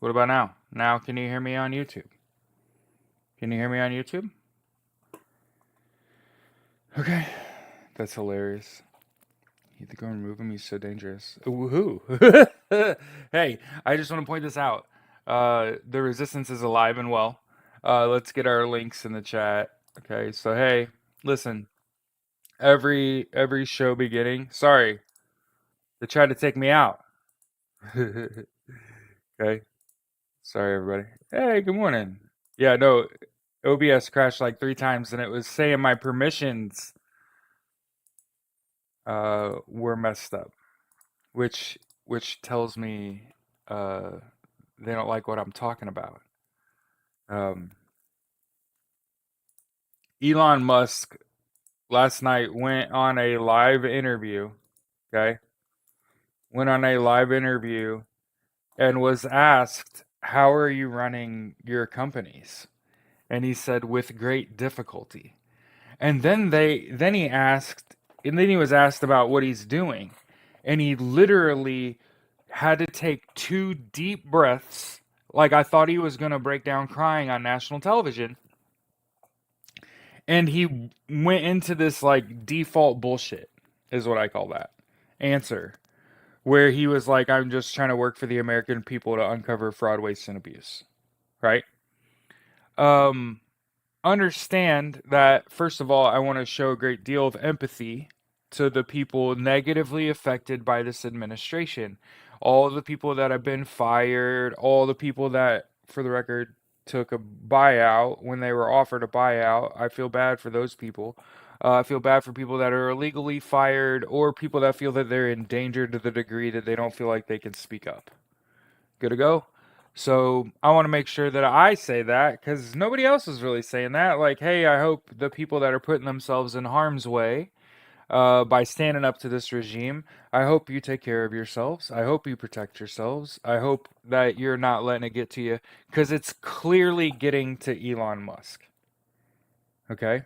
What about now? Now, can you hear me on YouTube? Can you hear me on YouTube? Okay. That's hilarious. You have to go and remove him. He's so dangerous. Woohoo. Hey, I just want to point this out. The resistance is alive and well. Let's get our links in the chat. Okay, so hey, listen. Every show beginning. Sorry, they tried to take me out. Okay. Sorry, everybody. Hey, good morning. Yeah, no, OBS crashed like 3 times, and it was saying my permissions were messed up, which tells me uh, they don't like what I'm talking about. Um, Elon Musk last night went on a live interview. Okay, went on a live interview and was asked, "How are you running your companies?" And he said, "With great difficulty." And then he asked, and then he was asked about what he's doing, and he literally had to take 2 deep breaths, like I thought he was gonna break down crying on national television, and he went into this like default bullshit, is what I call that answer, where he was like, "I'm just trying to work for the American people to uncover fraud, waste, and abuse," right? Um, Understand that, first of all, I want to show a great deal of empathy to the people negatively affected by this administration. All the people that have been fired, all the people that, for the record, took a buyout when they were offered a buyout. I feel bad for those people. I feel bad for people that are illegally fired or people that feel that they're endangered to the degree that they don't feel like they can speak up. Good to go? So I want to make sure that I say that because nobody else is really saying that. Like, hey, I hope the people that are putting themselves in harm's way by standing up to this regime, I hope you take care of yourselves. I hope you protect yourselves. I hope that you're not letting it get to you because it's clearly getting to Elon Musk. Okay?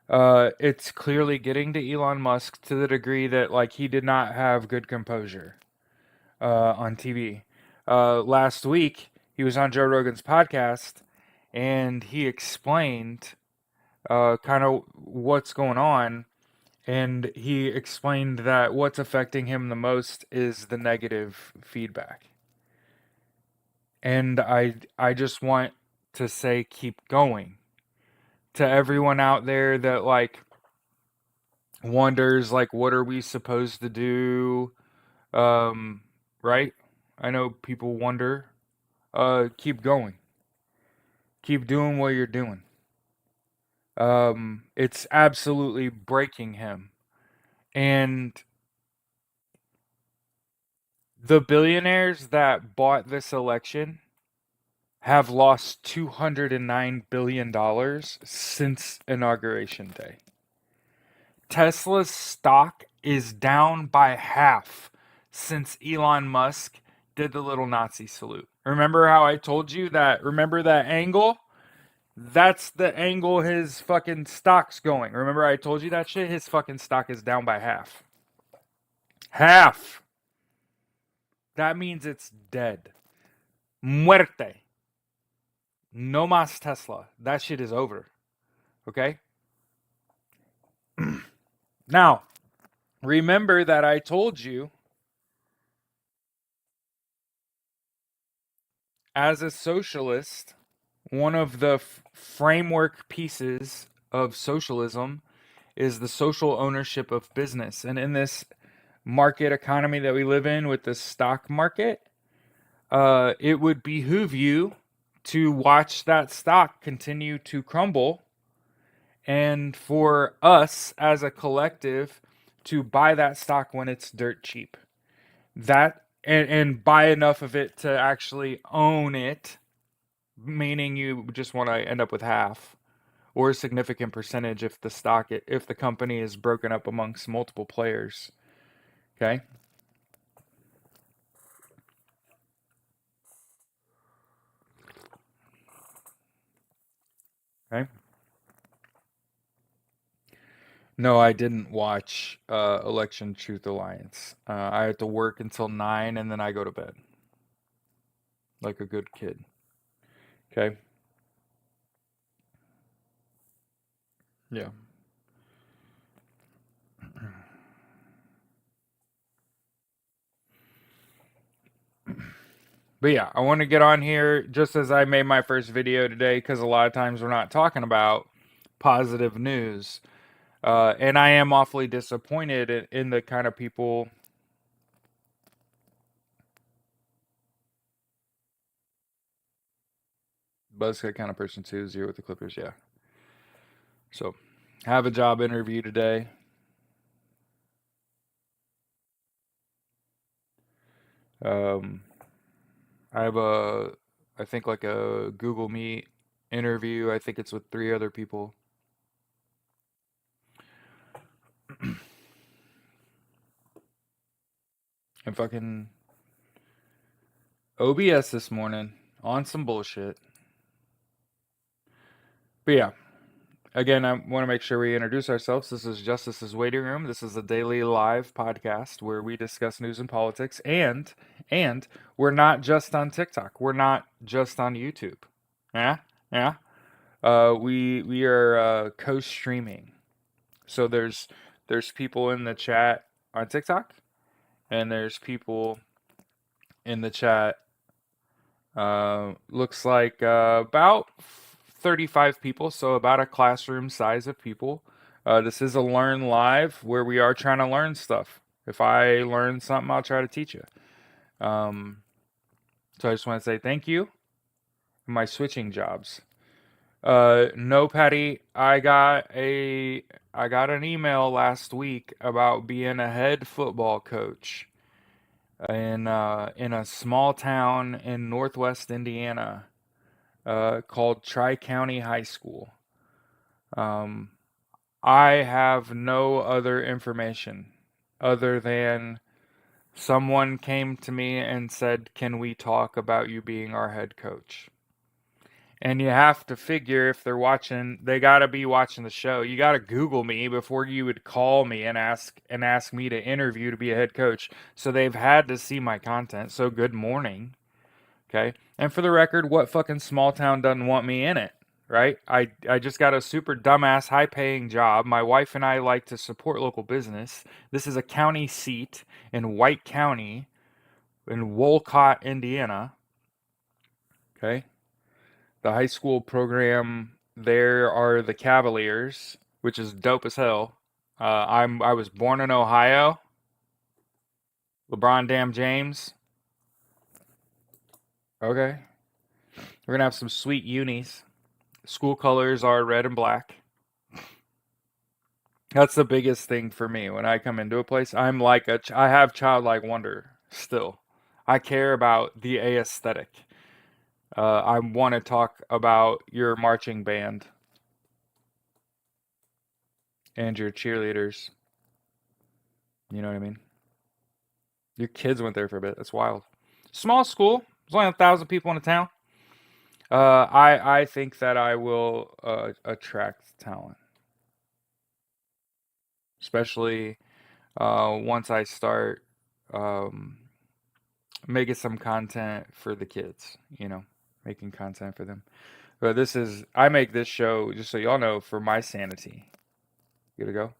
It's clearly getting to Elon Musk to the degree that, like, he did not have good composure on TV. Last week, he was on Joe Rogan's podcast, and he explained kind of what's going on. And he explained that what's affecting him the most is the negative feedback. And I just want to say, keep going. To everyone out there that like wonders, like, what are we supposed to do? Right? I know people wonder. Keep going. Keep doing what you're doing. It's absolutely breaking him. And the billionaires that bought this election have lost $209 billion since Inauguration Day. Tesla's stock is down by half since Elon Musk did the little Nazi salute. Remember how I told you that? Remember that angle? That's the angle his fucking stock's going. Remember I told you that shit? His fucking stock is down by half. Half. That means it's dead. Muerte. No mas Tesla. That shit is over. Okay? Now, remember that I told you, as a socialist, one of the framework pieces of socialism is the social ownership of business. And in this market economy that we live in with the stock market, it would behoove you to watch that stock continue to crumble and for us as a collective to buy that stock when it's dirt cheap. That and buy enough of it to actually own it, meaning you just want to end up with half or a significant percentage if the company is broken up amongst multiple players. Okay? Okay? No, I didn't watch Election Truth Alliance. I had to work until 9 and then I go to bed. like a good kid. Okay? Yeah. But yeah, I want to get on here just as I made my first video today because a lot of times we're not talking about positive news. And I am awfully disappointed in the kind of people. Buzzcut kind of person too is here with the Clippers, yeah. So, have a job interview today. Um, I have I think like a Google Meet interview. I think it's with 3 other people. And fucking OBS this morning on some bullshit. But yeah, again, I want to make sure we introduce ourselves. This is Justice's Waiting Room. This is a daily live podcast where we discuss news and politics, and we're not just on TikTok. We're not just on YouTube. Yeah, yeah. We are co-streaming. So there's people in the chat on TikTok, and there's people in the chat. Looks like about 35 people, so about a classroom size of people. This is a Learn Live where we are trying to learn stuff. If I learn something, I'll try to teach you. So I just want to say thank you for my switching jobs. No, Patty, I got an email last week about being a head football coach in a small town in northwest Indiana called Tri County High School. Um, I have no other information other than someone came to me and said, "Can we talk about you being our head coach?" And you have to figure if they're watching, they got to be watching the show. You got to Google me before you would call me and ask me to interview to be a head coach. So they've had to see my content. So good morning. Okay. And for the record, what fucking small town doesn't want me in it? Right? I just got a super dumbass high paying job. My wife and I like to support local business. This is a county seat in White County in Wolcott, Indiana. Okay. The high school program there are the Cavaliers, which is dope as hell. I was born in Ohio. LeBron Damn James. Okay. We're gonna have some sweet unis. School colors are red and black. That's the biggest thing for me when I come into a place. I'm like I have childlike wonder still. I care about the aesthetic. I want to talk about your marching band and your cheerleaders. You know what I mean? Your kids went there for a bit. That's wild. Small school. There's only 1,000 people in the town. I think that I will attract talent, especially once I start um, making some content for the kids. You know, making content for them. But I make this show just so y'all know for my sanity. Good to go.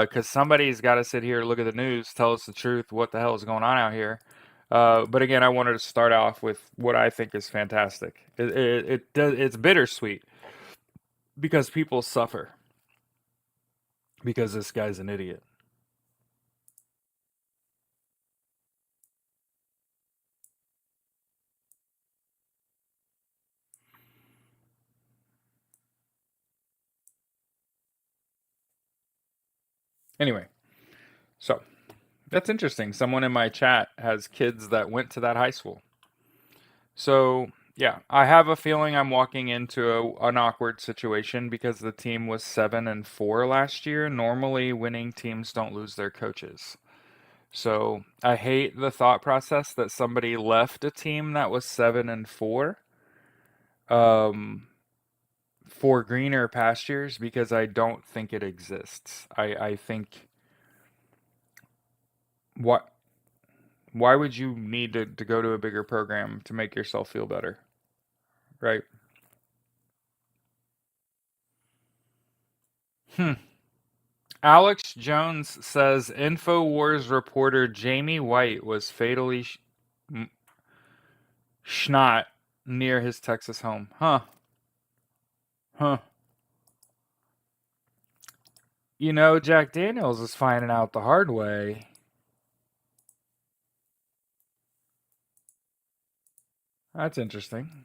Because somebody's got to sit here, look at the news, tell us the truth, what the hell is going on out here. But again, I wanted to start off with what I think is fantastic. It's bittersweet because people suffer because this guy's an idiot. Anyway, so that's interesting. Someone in my chat has kids that went to that high school. So, yeah, I have a feeling I'm walking into an awkward situation because the team was 7-4 last year. Normally, winning teams don't lose their coaches. So, I hate the thought process that somebody left a team that was 7-4 um, for greener pastures because I don't think it exists. I think what Why would you need to go to a bigger program to make yourself feel better? Right? Hmm. Alex Jones says InfoWars reporter Jamie White was fatally shot near his Texas home. Huh. Huh. You know, Jack Daniels is finding out the hard way. That's interesting.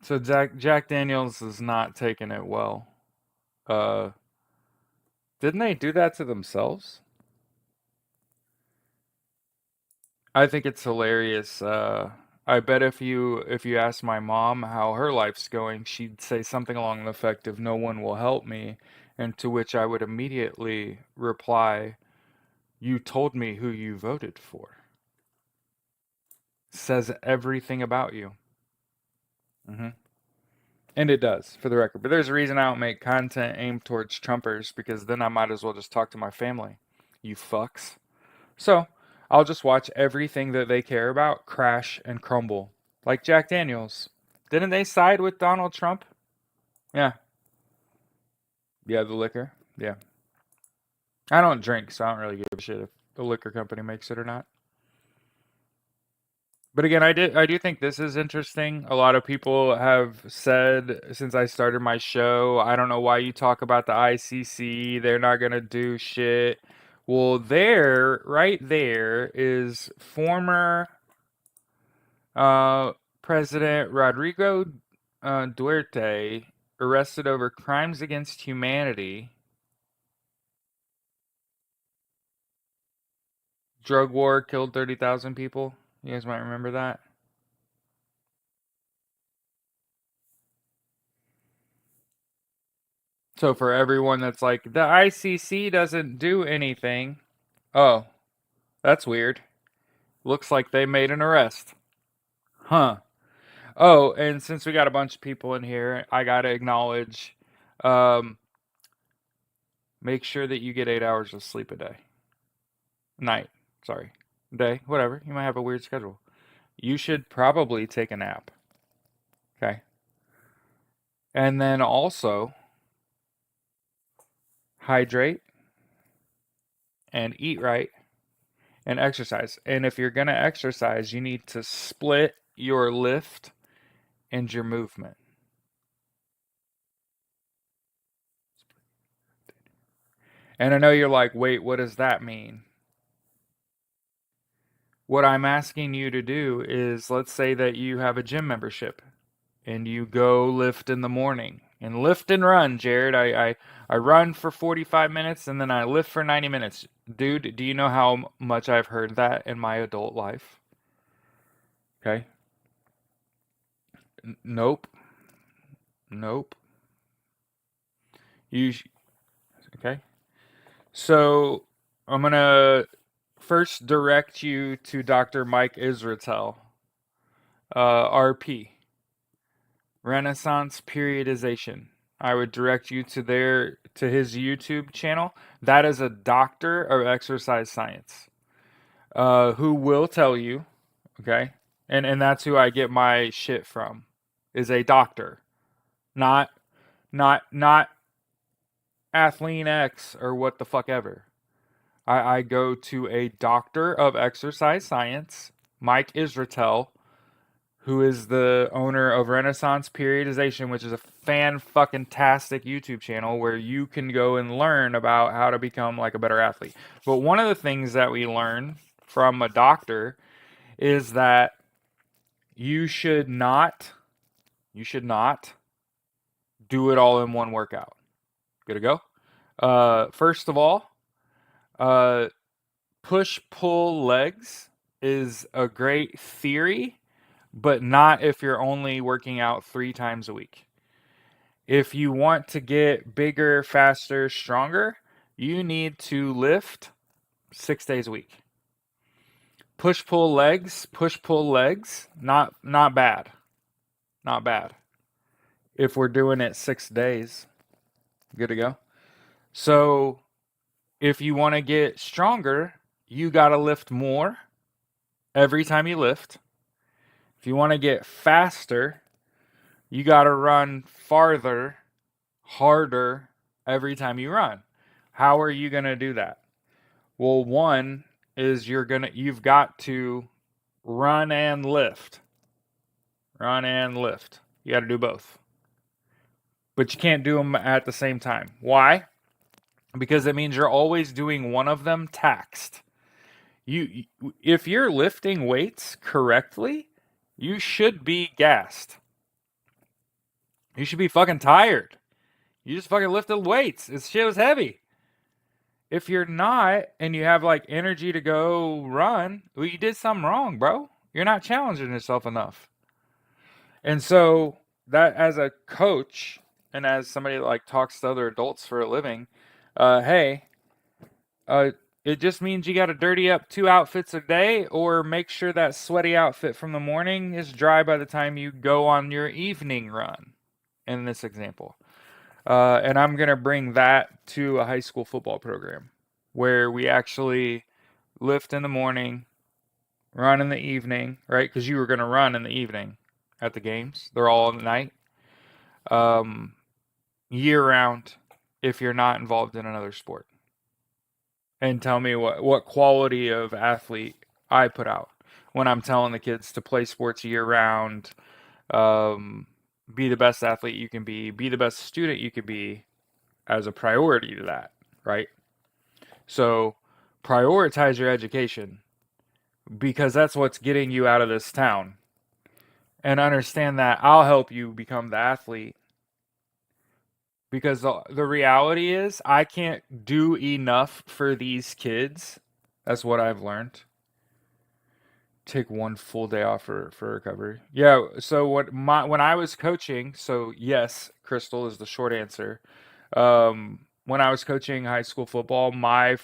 So Jack Daniels is not taking it well. Uh, didn't they do that to themselves? I think it's hilarious. I bet if you ask my mom how her life's going, she'd say something along the effect of "No one will help me," and to which I would immediately reply, "You told me who you voted for." Says everything about you. Hmm. And it does, for the record. But there's a reason I don't make content aimed towards Trumpers because then I might as well just talk to my family. You fucks. So I'll just watch everything that they care about crash and crumble. Like Jack Daniels. Didn't they side with Donald Trump? Yeah. Yeah, the liquor. Yeah. I don't drink, so I don't really give a shit if the liquor company makes it or not. But again, I do think this is interesting. A lot of people have said since I started my show, I don't know why you talk about the ICC. They're not gonna do shit. Well, there, right there, is former uh, President Rodrigo Duerte arrested over crimes against humanity, drug war, killed 30,000 people. You guys might remember that. So for everyone that's like, the ICC doesn't do anything. Oh, that's weird. Looks like they made an arrest. Huh. Oh, and since we got a bunch of people in here, I gotta acknowledge, um, make sure that you get 8 hours of sleep a day. Night. Sorry. Day. Whatever. You might have a weird schedule. You should probably take a nap. Okay. And then also hydrate and eat right and exercise. And if you're going to exercise, you need to split your lift and your movement. And I know you're like, wait, what does that mean? What I'm asking you to do is let's say that you have a gym membership and you go lift in the morning and lift and run, Jared. I run for 45 minutes and then I lift for 90 minutes. Dude, do you know how much I've heard that in my adult life? Okay. Nope. Nope. You okay? So I'm gonna first direct you to Dr. Mike Israetel, RP, Renaissance Periodization. I would direct you to his YouTube channel. That is a doctor of exercise science, who will tell you, okay, and that's who I get my shit from, is a doctor, not not Athlean X or what the fuck ever. I go to a doctor of exercise science, Mike Israetel, who is the owner of Renaissance Periodization, which is a fan fucking tastic YouTube channel where you can go and learn about how to become like a better athlete. But one of the things that we learn from a doctor is that you should not you should not do it all in one workout. Good to go. First of all, uh, push pull legs is a great theory, but not if you're only working out 3 times a week. If you want to get bigger, faster, stronger, you need to lift 6 days a week. Push pull legs, not bad. Not bad. If we're doing it 6 days, good to go. So if you want to get stronger, you got to lift more every time you lift. If you want to get faster, you got to run farther, harder every time you run. How are you going to do that? Well, one is you've got to run and lift. Run and lift. You got to do both. But you can't do them at the same time. Why? Because it means you're always doing one of them taxed. If you're lifting weights correctly, you should be gassed. You should be fucking tired. You just fucking lifted weights. This shit was heavy. If you're not and you have like energy to go run, well, you did something wrong, bro. You're not challenging yourself enough. And so that as a coach and as somebody that like talks to other adults for a living, hey, it just means you got to dirty up 2 outfits a day or make sure that sweaty outfit from the morning is dry by the time you go on your evening run in this example. And I'm going to bring that to a high school football program where we actually lift in the morning, run in the evening, right? Because you were going to run in the evening at the games. They're all in the night. Year round if you're not involved in another sport. And tell me what quality of athlete I put out when I'm telling the kids to play sports year round, be the best athlete you can be the best student you can be as a priority to that, right? So prioritize your education because that's what's getting you out of this town. And understand that I'll help you become the athlete. Because the reality is, I can't do enough for these kids. That's what I've learned. Take 1 full day off for recovery. Yeah. So when I was coaching, so yes, Crystal is the short answer. When I was coaching high school football, my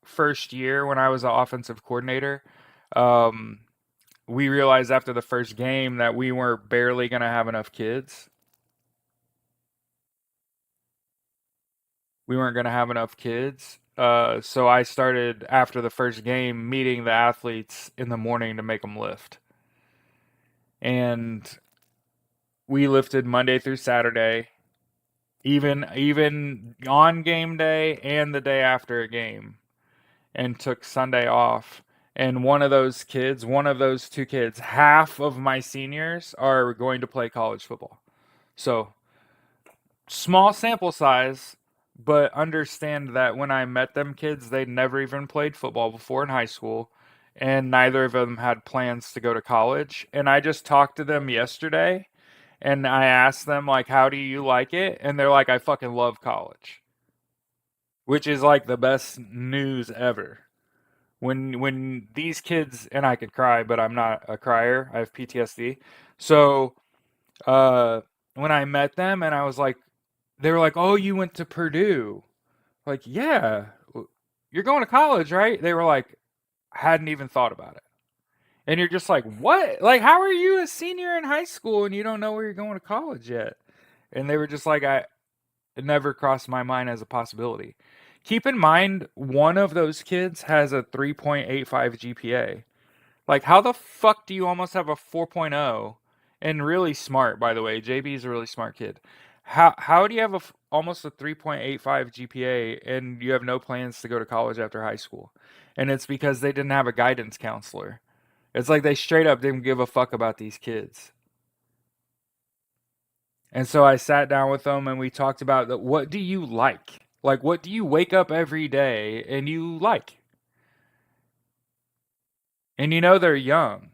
first year when I was an offensive coordinator, we realized after the first game that we were barely going to have enough kids. We weren't going to have enough kids. So I started after the first game meeting the athletes in the morning to make them lift. And we lifted Monday through Saturday, even on game day and the day after a game, and took Sunday off. And one of those 2 kids, half of my seniors are going to play college football. So small sample size, but understand that when I met them kids, they'd never even played football before in high school, and neither of them had plans to go to college. And I just talked to them yesterday, and I asked them, like, how do you like it? And they're like, I fucking love college. Which is like the best news ever. When these kids, and I could cry, but I'm not a crier. I have PTSD. So, when I met them and I was like, they were like, "Oh, you went to Purdue." Like, "Yeah. You're going to college, right?" They were like, "Hadn't even thought about it." And you're just like, "What? Like, how are you a senior in high school and you don't know where you're going to college yet?" And they were just like, it never crossed my mind as a possibility. Keep in mind, one of those kids has a 3.85 GPA. Like, how the fuck do you almost have a 4.0? And really smart, by the way. JB is a really smart kid. How do you have almost a 3.85 GPA and you have no plans to go to college after high school? And it's because they didn't have a guidance counselor. It's like they straight up didn't give a fuck about these kids. And so I sat down with them and we talked about what do you like? Like, what do you wake up every day and you like? And you know they're young,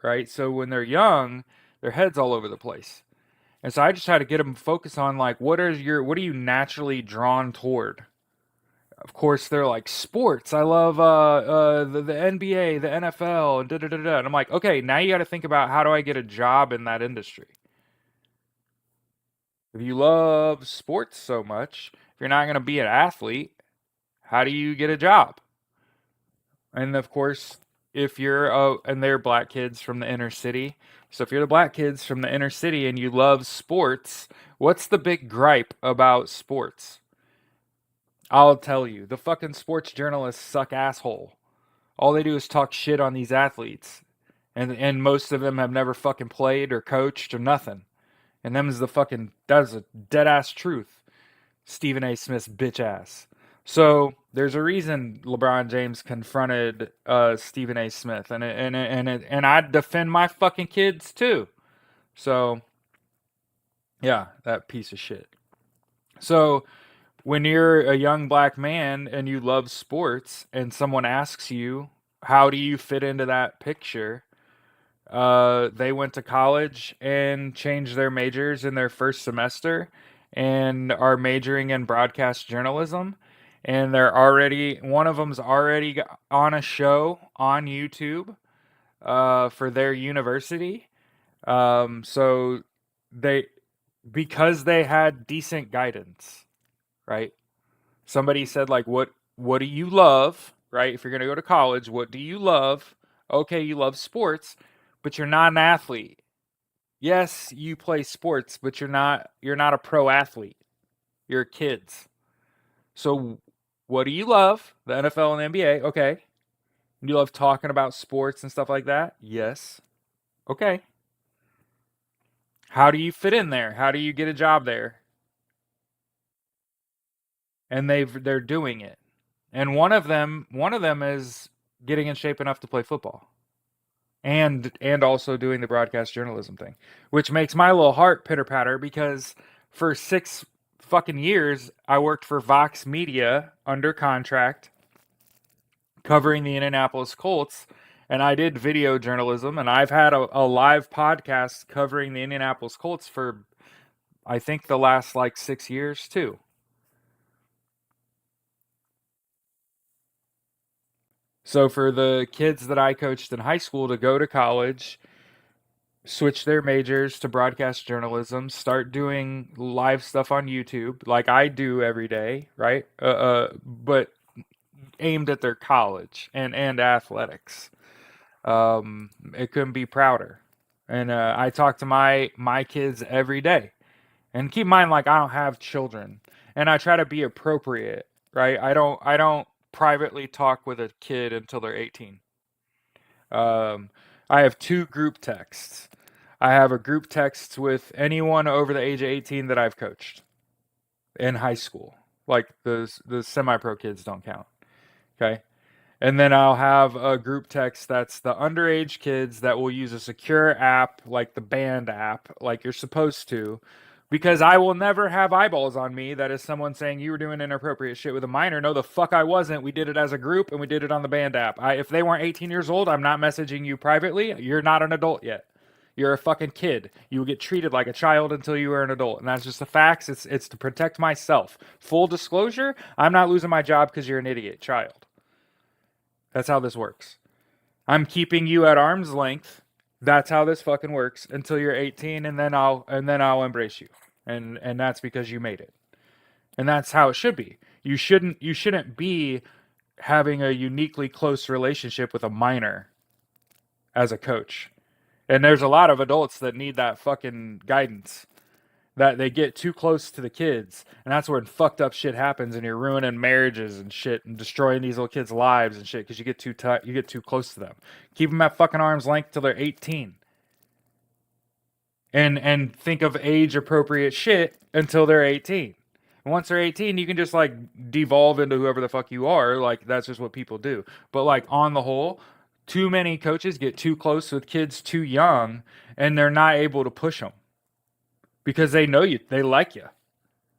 right? So when they're young, their head's all over the place. And so I just try to get them focused on like what are you naturally drawn toward? Of course, they're like sports. I love the NBA, the NFL, and da da da da. And I'm like, okay, now you got to think about how do I get a job in that industry? If you love sports so much, if you're not going to be an athlete, how do you get a job? And of course, if you're and they're black kids from the inner city. So if you're the black kids from the inner city and you love sports, what's the big gripe about sports? I'll tell you, the fucking sports journalists suck asshole. All they do is talk shit on these athletes. And most of them have never fucking played or coached or nothing. And them is the fucking that's a dead ass truth. Stephen A. Smith's bitch ass. So there's a reason LeBron James confronted Stephen A. Smith, and I defend my fucking kids too. So yeah, that piece of shit. So when you're a young black man and you love sports, and someone asks you, "How do you fit into that picture?" They went to college and changed their majors in their first semester and are majoring in broadcast journalism. And they're already, one of them's already on a show on YouTube for their university. So they, because they had decent guidance, right? Somebody said, like, what do you love, right? If you're going to go to college, what do you love? Okay, you love sports, but you're not an athlete. Yes, you play sports, but you're not a pro athlete. You're kids. So what do you love? The NFL and the NBA. Okay. You love talking about sports and stuff like that? Yes. Okay. How do you fit in there? How do you get a job there? And they're doing it. And one of them is getting in shape enough to play football. And also doing the broadcast journalism thing, which makes my little heart pitter patter because for 6 fucking years I worked for Vox Media under contract covering the Indianapolis Colts, and I did video journalism, and I've had a live podcast covering the Indianapolis Colts for I think the last like 6 years too. So for the kids that I coached in high school to go to college, switch their majors to broadcast journalism, start doing live stuff on YouTube like I do every day, right? But aimed at their college and athletics. It couldn't be prouder. And I talk to my kids every day. And keep in mind, like, I don't have children, and I try to be appropriate, right? I don't privately talk with a kid until they're 18. Um, I have 2 group texts. I have a group text with anyone over the age of 18 that I've coached in high school. Like the semi-pro kids don't count. Okay. And then I'll have a group text that's the underage kids that will use a secure app like the band app, like you're supposed to, because I will never have eyeballs on me that is someone saying you were doing inappropriate shit with a minor. No, the fuck I wasn't. We did it as a group and we did it on the band app. If they weren't 18 years old, I'm not messaging you privately. You're not an adult yet. You're a fucking kid. You will get treated like a child until you are an adult, and that's just the facts. It's to protect myself. Full disclosure: I'm not losing my job because you're an idiot child. That's how this works. I'm keeping you at arm's length. That's how this fucking works until you're 18, and then I'll embrace you, and that's because you made it, and that's how it should be. You shouldn't be having a uniquely close relationship with a minor as a coach. And there's a lot of adults that need that fucking guidance. That they get too close to the kids, and that's where fucked up shit happens, and you're ruining marriages and shit, and destroying these little kids' lives and shit because you get too close to them. Keep them at fucking arm's length till they're 18, and think of age appropriate shit until they're 18. And once they're 18, you can just like devolve into whoever the fuck you are. Like that's just what people do. But like on the whole, too many coaches get too close with kids too young, and they're not able to push them because they know you, they like you.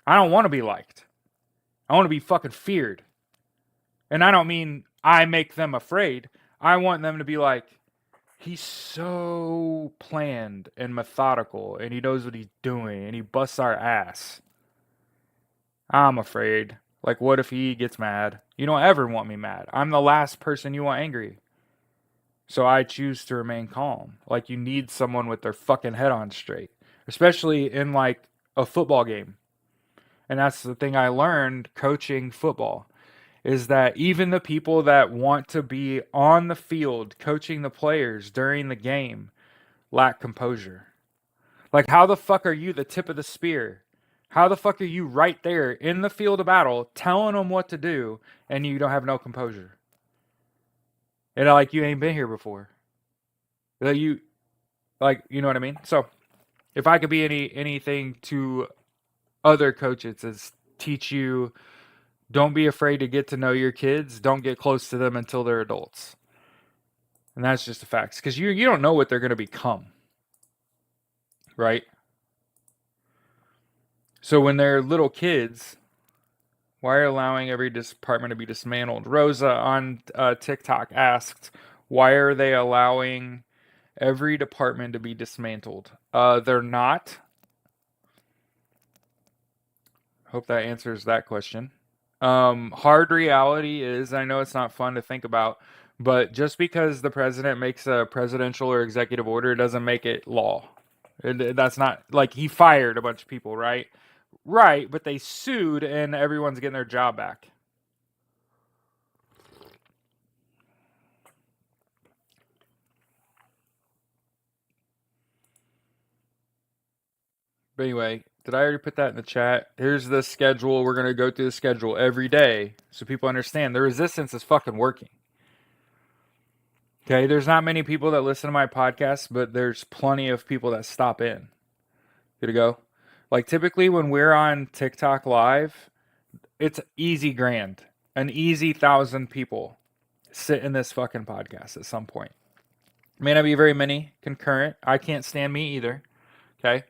I don't want to be liked. I want to be fucking feared. And I don't mean I make them afraid. I want them to be like, he's so planned and methodical and he knows what he's doing and he busts our ass. I'm afraid. Like, what if he gets mad? You don't ever want me mad. I'm the last person you want angry. So I choose to remain calm. Like, you need someone with their fucking head on straight, especially in like a football game. And that's the thing I learned coaching football is that even the people that want to be on the field coaching the players during the game lack composure. Like, how the fuck are you the tip of the spear? How the fuck are you right there in the field of battle telling them what to do and you don't have no composure? And like, you ain't been here before. You you know what I mean? So if I could be anything to other coaches, is teach you, don't be afraid to get to know your kids. Don't get close to them until they're adults. And that's just the facts. Because you don't know what they're going to become. Right? So when they're little kids, why are you allowing every department to be dismantled? Rosa on TikTok asked, why are they allowing every department to be dismantled? They're not. Hope that answers that question. Hard reality is, I know it's not fun to think about, but just because the president makes a presidential or executive order doesn't make it law. That's not like he fired a bunch of people, right? Right, but they sued and everyone's getting their job back. But anyway, did I already put that in the chat? Here's the schedule. We're going to go through the schedule every day so people understand the resistance is fucking working. Okay, there's not many people that listen to my podcast, but there's plenty of people that stop in. Good to go. Like, typically when we're on TikTok live, it's easy grand. An easy 1,000 people sit in this fucking podcast at some point. May not be very many concurrent. I can't stand me either. Okay.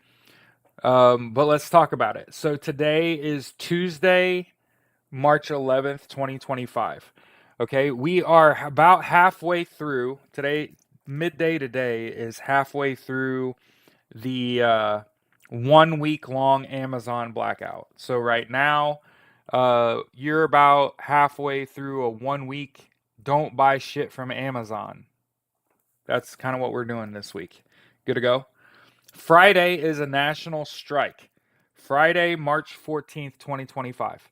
But let's talk about it. So today is Tuesday, March 11th, 2025. Okay, we are about halfway through. Today, midday today is halfway through the 1 week long Amazon blackout. So right now, you're about halfway through a 1 week don't buy shit from Amazon. That's kind of what we're doing this week. Good to go? Friday is a national strike. Friday, March 14th, 2025.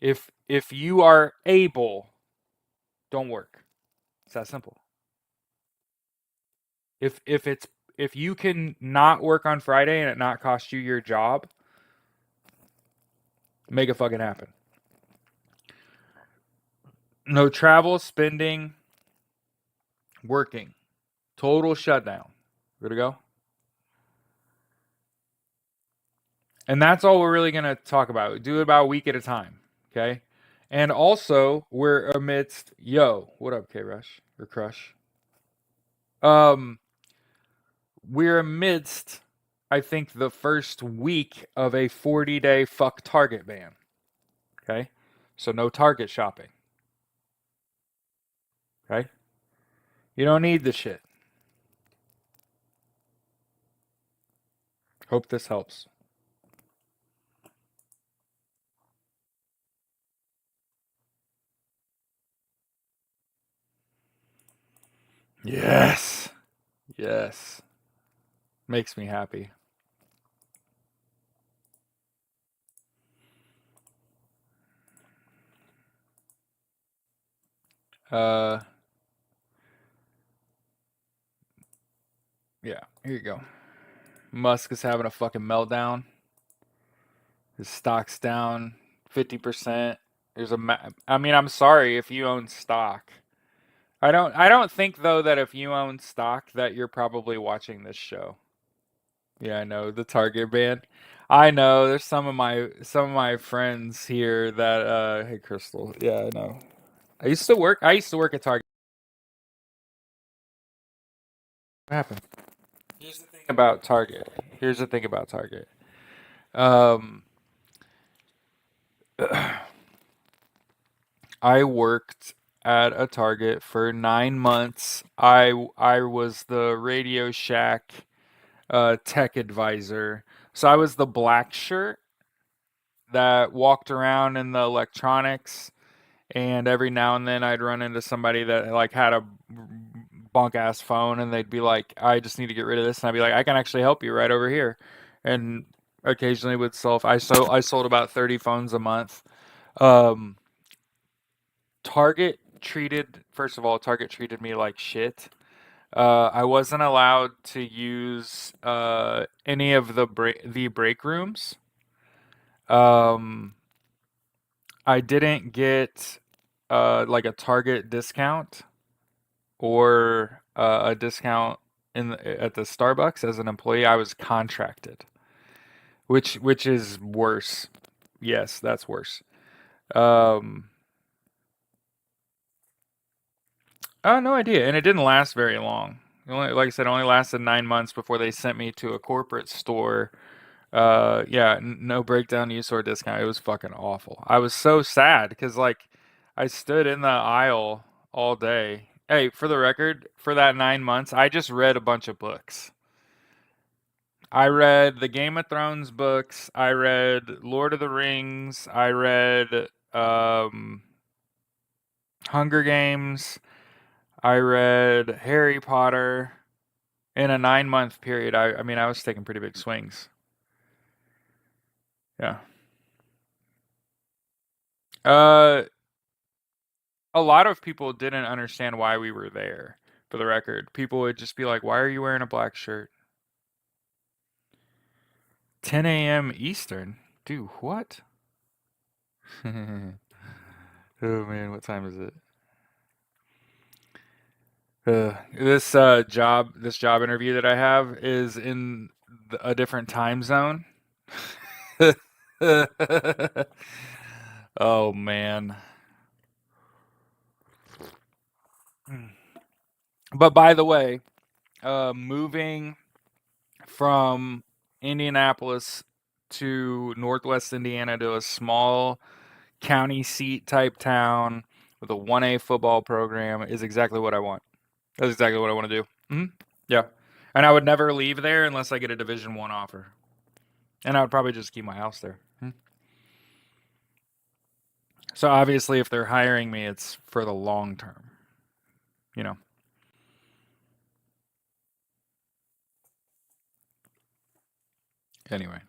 If you are able, don't work. It's that simple. If you can not work on Friday and it not cost you your job, make it fucking happen. No travel, spending, working. Total shutdown. Good to go? And that's all we're really going to talk about. Do it about a week at a time. Okay? And also, we're amidst, what up, K Rush or Crush? We're amidst, I think, the first week of a 40-day fuck Target ban. Okay? So no Target shopping. Okay? You don't need the shit. Hope this helps. Yes. Yes. Makes me happy. Yeah, here you go. Musk is having a fucking meltdown. His stock's down 50%. I mean, I'm sorry if you own stock. I don't think though that if you own stock that you're probably watching this show. Yeah, I know the Target ban. I know there's some of my friends here that hey Crystal. Yeah, I know. I used to work at Target. What happened? Here's the thing about Target. Here's the thing about Target. Um I worked at a Target for 9 months. I was the Radio Shack tech advisor. So I was the black shirt that walked around in the electronics, and every now and then I'd run into somebody that like had a bunk ass phone, and they'd be like, "I just need to get rid of this," and I'd be like, "I can actually help you right over here," and occasionally would sell. I sold about 30 phones a month. Um, First of all, Target treated me like shit. I wasn't allowed to use any of the break rooms. Um, I didn't get like a Target discount or a discount at the Starbucks as an employee. I was contracted, which is worse. Yes, that's worse. Um, oh, no idea, and it didn't last very long. Like I said, it only lasted 9 months before they sent me to a corporate store. Yeah, no breakdown use or discount. It was fucking awful. I was so sad because like I stood in the aisle all day. Hey, for the record, for that 9 months, I just read a bunch of books. I read the Game of Thrones books. I read Lord of the Rings. I read Hunger Games. I read Harry Potter in a 9 month period. I mean, I was taking pretty big swings. Yeah. Uh, a lot of people didn't understand why we were there. For the record, people would just be like, "Why are you wearing a black shirt?" 10 a.m. Eastern. Dude, what? Oh man, what time is it? This job interview that I have is in a different time zone. Oh man. But by the way, moving from Indianapolis to Northwest Indiana to a small county seat type town with a 1A football program is exactly what I want. That's exactly what I want to do. Yeah. And I would never leave there unless I get a Division 1 offer. And I would probably just keep my house there. So obviously if they're hiring me, it's for the long term, you know. Anyway,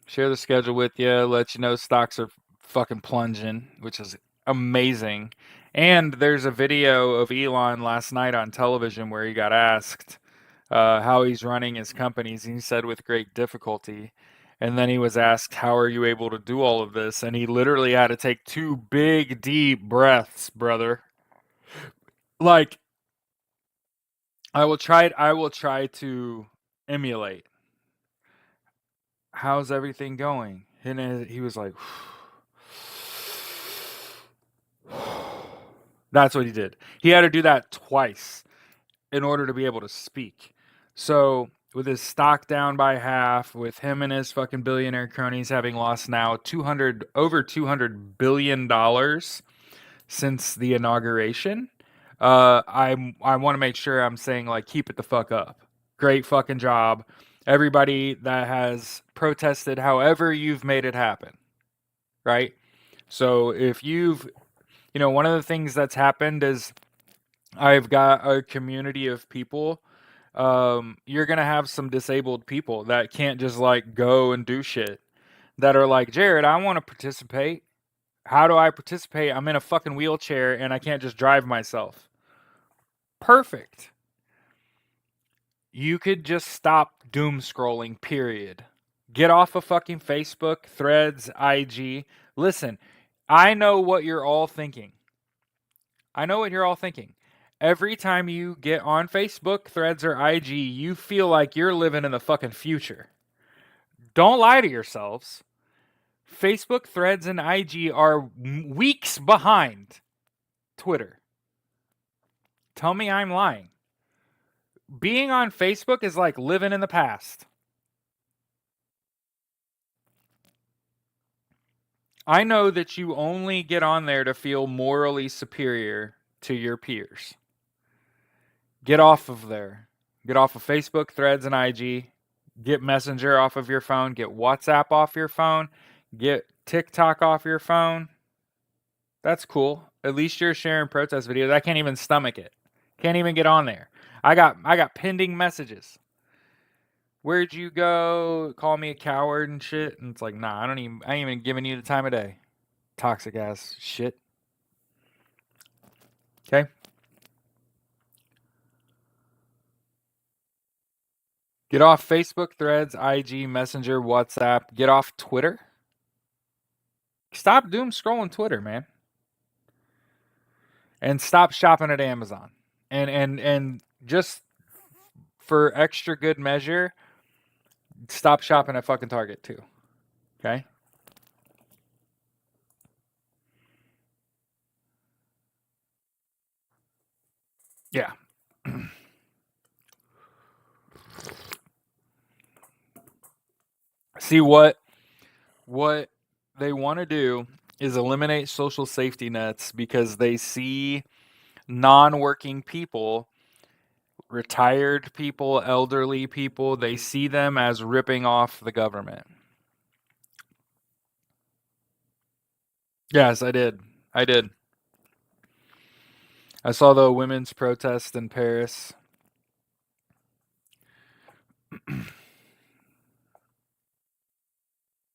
share the schedule with you, let you know stocks are fucking plunging, which is amazing. And there's a video of Elon last night on television where he got asked how he's running his companies, and he said with great difficulty. And then he was asked, "How are you able to do all of this?" And he literally had to take two big, deep breaths, brother. Like I will try to emulate. How's everything going? And he was like, that's what he did. He had to do that twice in order to be able to speak. So, with his stock down by half, with him and his fucking billionaire cronies having lost now over $200 billion since the inauguration, I want to make sure I'm saying like keep it the fuck up. Great fucking job. Everybody that has protested, however you've made it happen, right? So if one of the things that's happened is I've got a community of people. You're gonna have some disabled people that can't just like go and do shit. That are like, Jared, I want to participate. How do I participate? I'm in a fucking wheelchair and I can't just drive myself. Perfect. You could just stop doom scrolling, period. Get off of fucking Facebook, Threads, IG. Listen, I know what you're all thinking. I know what you're all thinking. Every time you get on Facebook, Threads, or IG, you feel like you're living in the fucking future. Don't lie to yourselves. Facebook, Threads, and IG are weeks behind Twitter. Tell me I'm lying. Being on Facebook is like living in the past. I know that you only get on there to feel morally superior to your peers. Get off of there. Get off of Facebook, Threads, and IG. Get Messenger off of your phone. Get WhatsApp off your phone. Get TikTok off your phone. That's cool. At least you're sharing protest videos. I can't even stomach it. Can't even get on there. I got pending messages. Where'd you go? Call me a coward and shit. And it's like, nah, I ain't even giving you the time of day. Toxic ass shit. Okay? Get off Facebook, Threads, IG, Messenger, WhatsApp. Get off Twitter. Stop doom scrolling Twitter, man. And stop shopping at Amazon. And just for extra good measure, stop shopping at fucking Target too. Okay? Yeah. See what they want to do is eliminate social safety nets because they see non-working people, retired people, elderly people, they see them as ripping off the government. Yes, I did. I did. I saw the women's protest in Paris.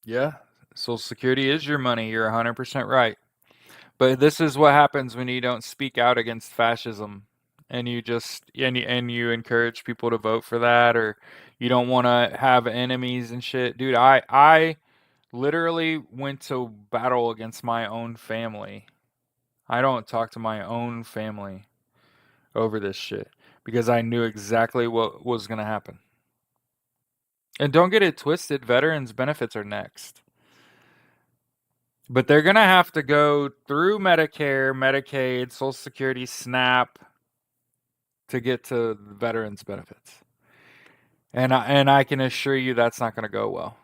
Yeah, Social Security is your money. You're 100% right. But this is what happens when you don't speak out against fascism and you just and you encourage people to vote for that, or you don't want to have enemies and shit. Dude, I literally went to battle against my own family. I don't talk to my own family over this shit because I knew exactly what was going to happen. And don't get it twisted, veterans benefits are next. But they're going to have to go through Medicare, Medicaid, Social Security, SNAP to get to the veterans benefits. And I can assure you that's not going to go well.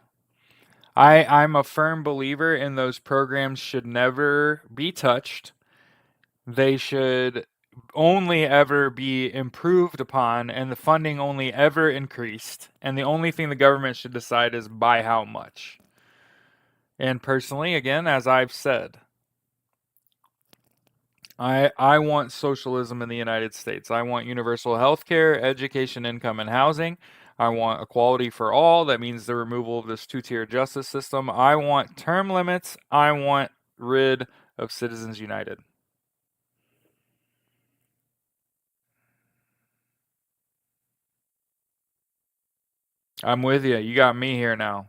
I'm a firm believer in those programs should never be touched. They should only ever be improved upon and the funding only ever increased. And the only thing the government should decide is by how much. And personally, again, as I've said, I want socialism in the United States. I want universal health care, education, income, and housing. I want equality for all. That means the removal of this two-tier justice system. I want term limits. I want rid of Citizens United. I'm with you. You got me here now.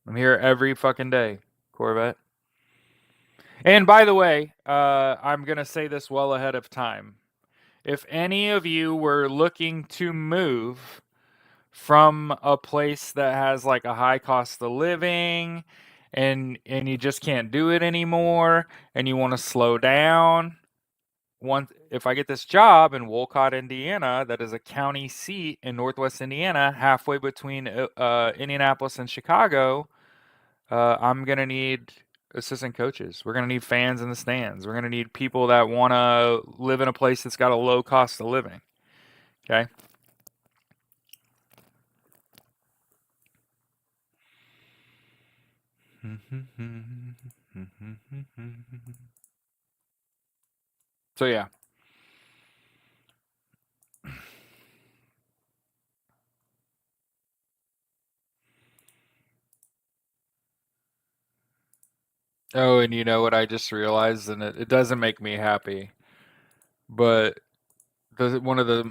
I'm here every fucking day, Corvette. And by the way, I'm going to say this well ahead of time. If any of you were looking to move from a place that has like a high cost of living and you just can't do it anymore and you want to slow down, if I get this job in Wolcott, Indiana, that is a county seat in Northwest Indiana, halfway between Indianapolis and Chicago, I'm gonna need assistant coaches. We're gonna need fans in the stands. We're gonna need people that want to live in a place that's got a low cost of living. Okay. So yeah. Oh, and you know what I just realized, and it doesn't make me happy, but one of the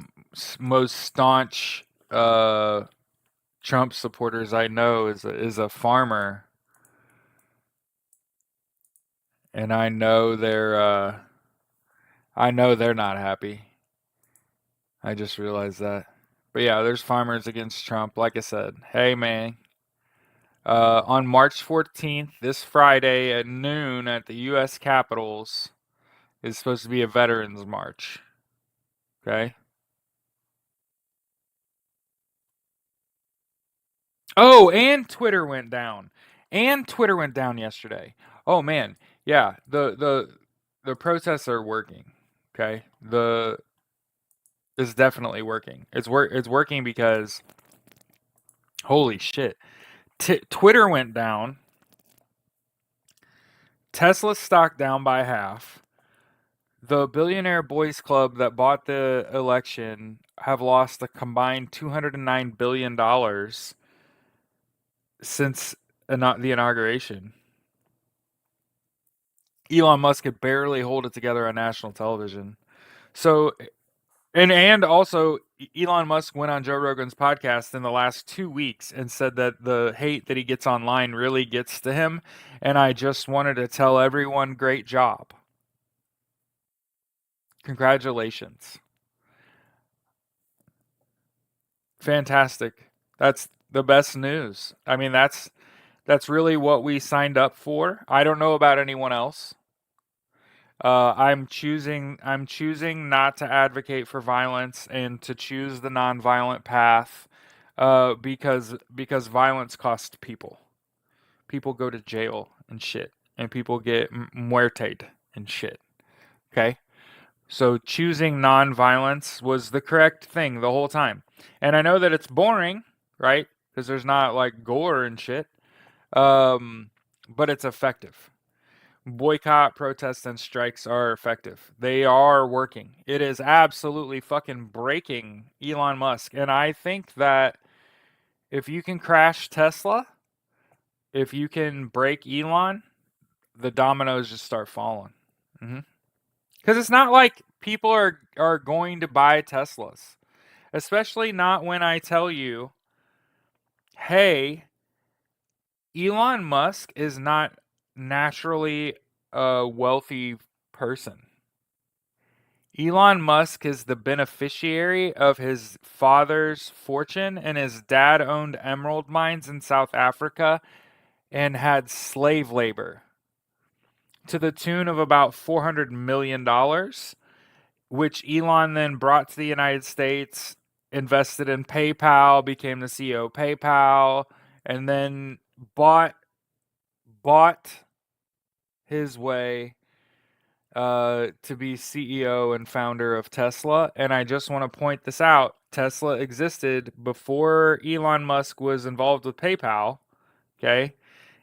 most staunch Trump supporters I know is a farmer, and I know they're not happy. I just realized that. But yeah, there's farmers against Trump. Like I said, hey man, on March 14th, this Friday at noon at the U.S. Capitals is supposed to be a Veterans March. Okay. Oh, and Twitter went down. And Twitter went down yesterday. Oh man. Yeah, the protests are working. Okay? The It's definitely working. It's working because holy shit. Twitter went down. Tesla stock down by half. The billionaire boys club that bought the election have lost a combined $209 billion since the inauguration. Elon Musk could barely hold it together on national television. So, and also Elon Musk went on Joe Rogan's podcast in the last 2 weeks and said that the hate that he gets online really gets to him. And I just wanted to tell everyone, great job. Congratulations. Fantastic. That's the best news. I mean, that's really what we signed up for. I don't know about anyone else. I'm choosing not to advocate for violence and to choose the nonviolent path, because violence costs people. People go to jail and shit, and people get muerted and shit. Okay, so choosing nonviolence was the correct thing the whole time. And I know that it's boring, right? Because there's not like gore and shit. But it's effective. Boycott, protests, and strikes are effective. They are working. It is absolutely fucking breaking Elon Musk. And I think that if you can crash Tesla, if you can break Elon, the dominoes just start falling. Because it's not like people are going to buy Teslas, especially not when I tell you, hey, Elon Musk is not naturally a wealthy person. Elon Musk is the beneficiary of his father's fortune, and his dad owned emerald mines in South Africa and had slave labor to the tune of about $400 million, which Elon then brought to the United States, invested in PayPal, became the CEO of PayPal, and then bought his way to be CEO and founder of Tesla. And I just want to point this out. Tesla existed before Elon Musk was involved with PayPal. Okay.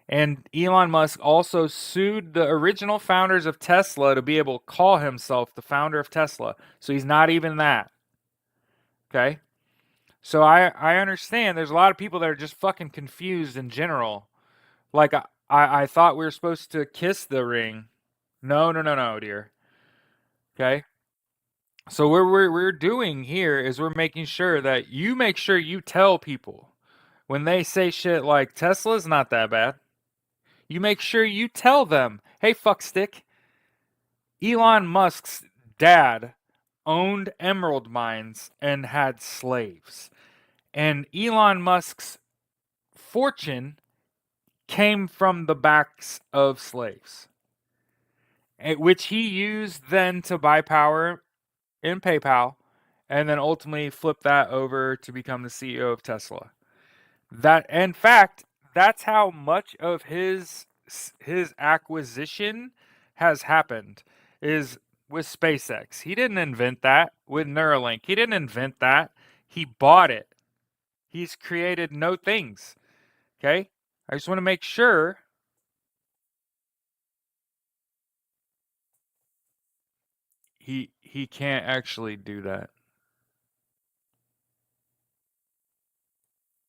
And Elon Musk also sued the original founders of Tesla to be able to call himself the founder of Tesla. So he's not even that. Okay. So I understand there's a lot of people that are just fucking confused in general. Like, I thought we were supposed to kiss the ring. No, no, no, no, dear. Okay. So what we're doing here is we're making sure that you make sure you tell people when they say shit like Tesla's not that bad. You make sure you tell them, hey fuckstick, Elon Musk's dad owned emerald mines and had slaves. And Elon Musk's fortune came from the backs of slaves, which he used then to buy power in PayPal, and then ultimately flip that over to become the CEO of Tesla. That, in fact, that's how much of his acquisition has happened is with SpaceX. He didn't invent that with Neuralink. He didn't invent that. He bought it. He's created no things. Okay? I just want to make sure he can't actually do that.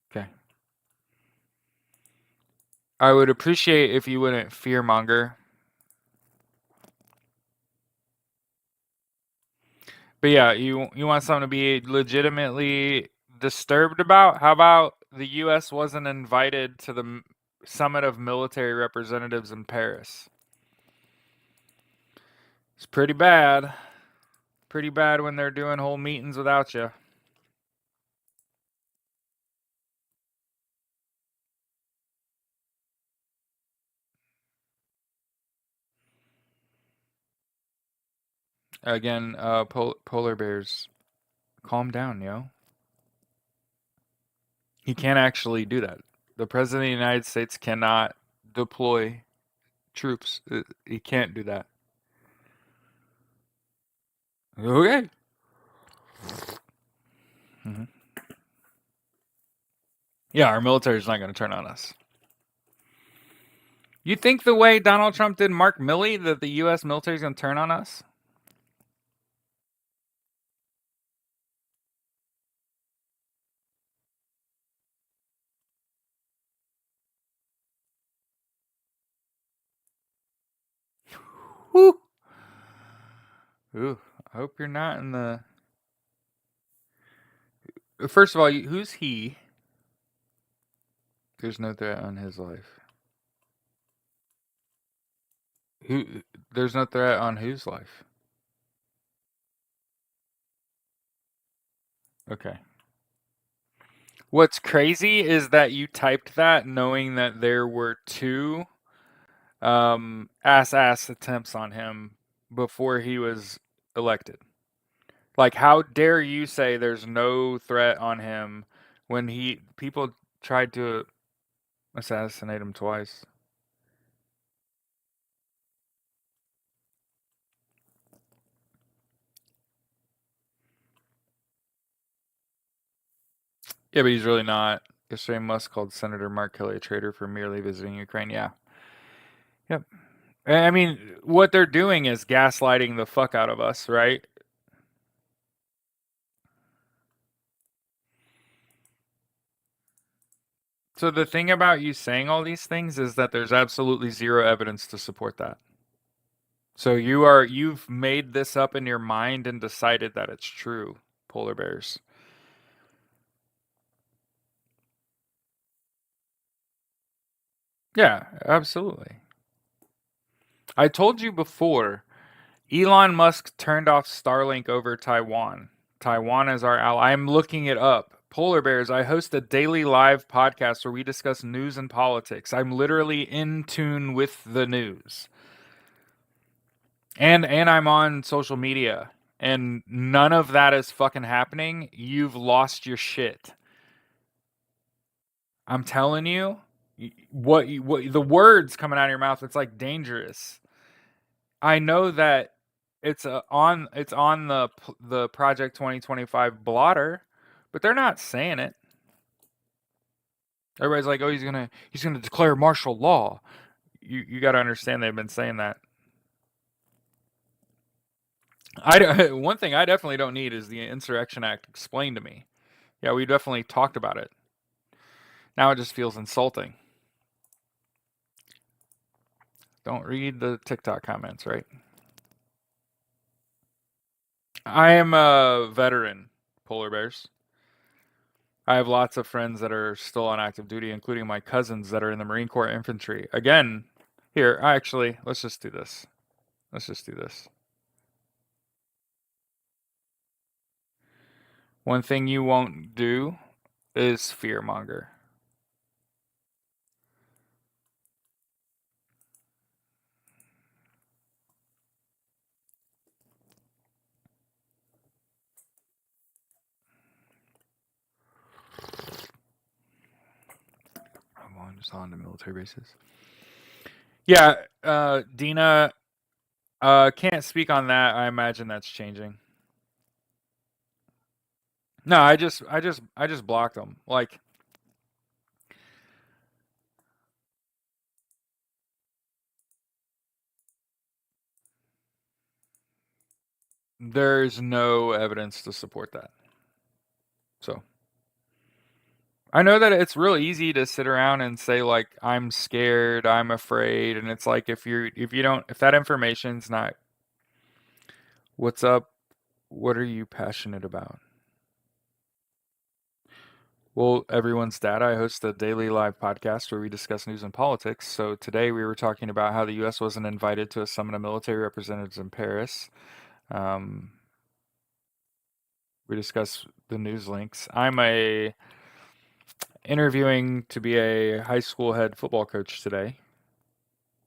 Okay. I would appreciate if you wouldn't fearmonger. But yeah, you want something to be legitimately disturbed about? How about the U.S. wasn't invited to the summit of military representatives in Paris? It's pretty bad. Pretty bad when they're doing whole meetings without you. Again, polar bears, calm down, yo. He can't actually do that. The president of the United States cannot deploy troops. He can't do that. Okay. hmm Yeah, our military is not going to turn on us. You think the way Donald Trump did Mark Milley that the U.S. military is going to turn on us? Woo! Ooh, I hope you're not in the. First of all, who's he? There's no threat on his life. Who? There's no threat on whose life? Okay. What's crazy is that you typed that knowing that there were two ass attempts on him before he was elected. Like, how dare you say there's no threat on him when people tried to assassinate him twice? Yeah, but he's really not. Yesterday, Musk called Senator Mark Kelly a traitor for merely visiting Ukraine. Yeah. Yep. I mean, what they're doing is gaslighting the fuck out of us, right? So the thing about you saying all these things is that there's absolutely zero evidence to support that. So you've made this up in your mind and decided that it's true, polar bears. Yeah, absolutely. I told you before, Elon Musk turned off Starlink over Taiwan. Taiwan is our ally. I'm looking it up. Polar Bears, I host a daily live podcast where we discuss news and politics. I'm literally in tune with the news. And I'm on social media. And none of that is fucking happening. You've lost your shit. I'm telling you, what the words coming out of your mouth, it's like dangerous. I know that it's on the Project 2025 blotter, but they're not saying it. Everybody's like, "Oh, he's gonna declare martial law." You got to understand they've been saying that. One thing I definitely don't need is the Insurrection Act explained to me. Yeah, we definitely talked about it. Now it just feels insulting. Don't read the TikTok comments, right? I am a veteran, polar bears. I have lots of friends that are still on active duty, including my cousins that are in the Marine Corps infantry. Again, here, actually, let's just do this. Let's just do this. One thing you won't do is fearmonger. I'm on just on the military bases. Yeah, Dina, can't speak on that. I imagine that's changing. No, I just blocked them. Like, there's no evidence to support that. So I know that it's real easy to sit around and say like I'm scared, I'm afraid, and it's like if that information's not what's up, what are you passionate about? Well, everyone's data. I host a daily live podcast where we discuss news and politics. So today we were talking about how the U.S. wasn't invited to a summit of military representatives in Paris. Um, we discuss the news links. I'm a interviewing to be a high school head football coach today.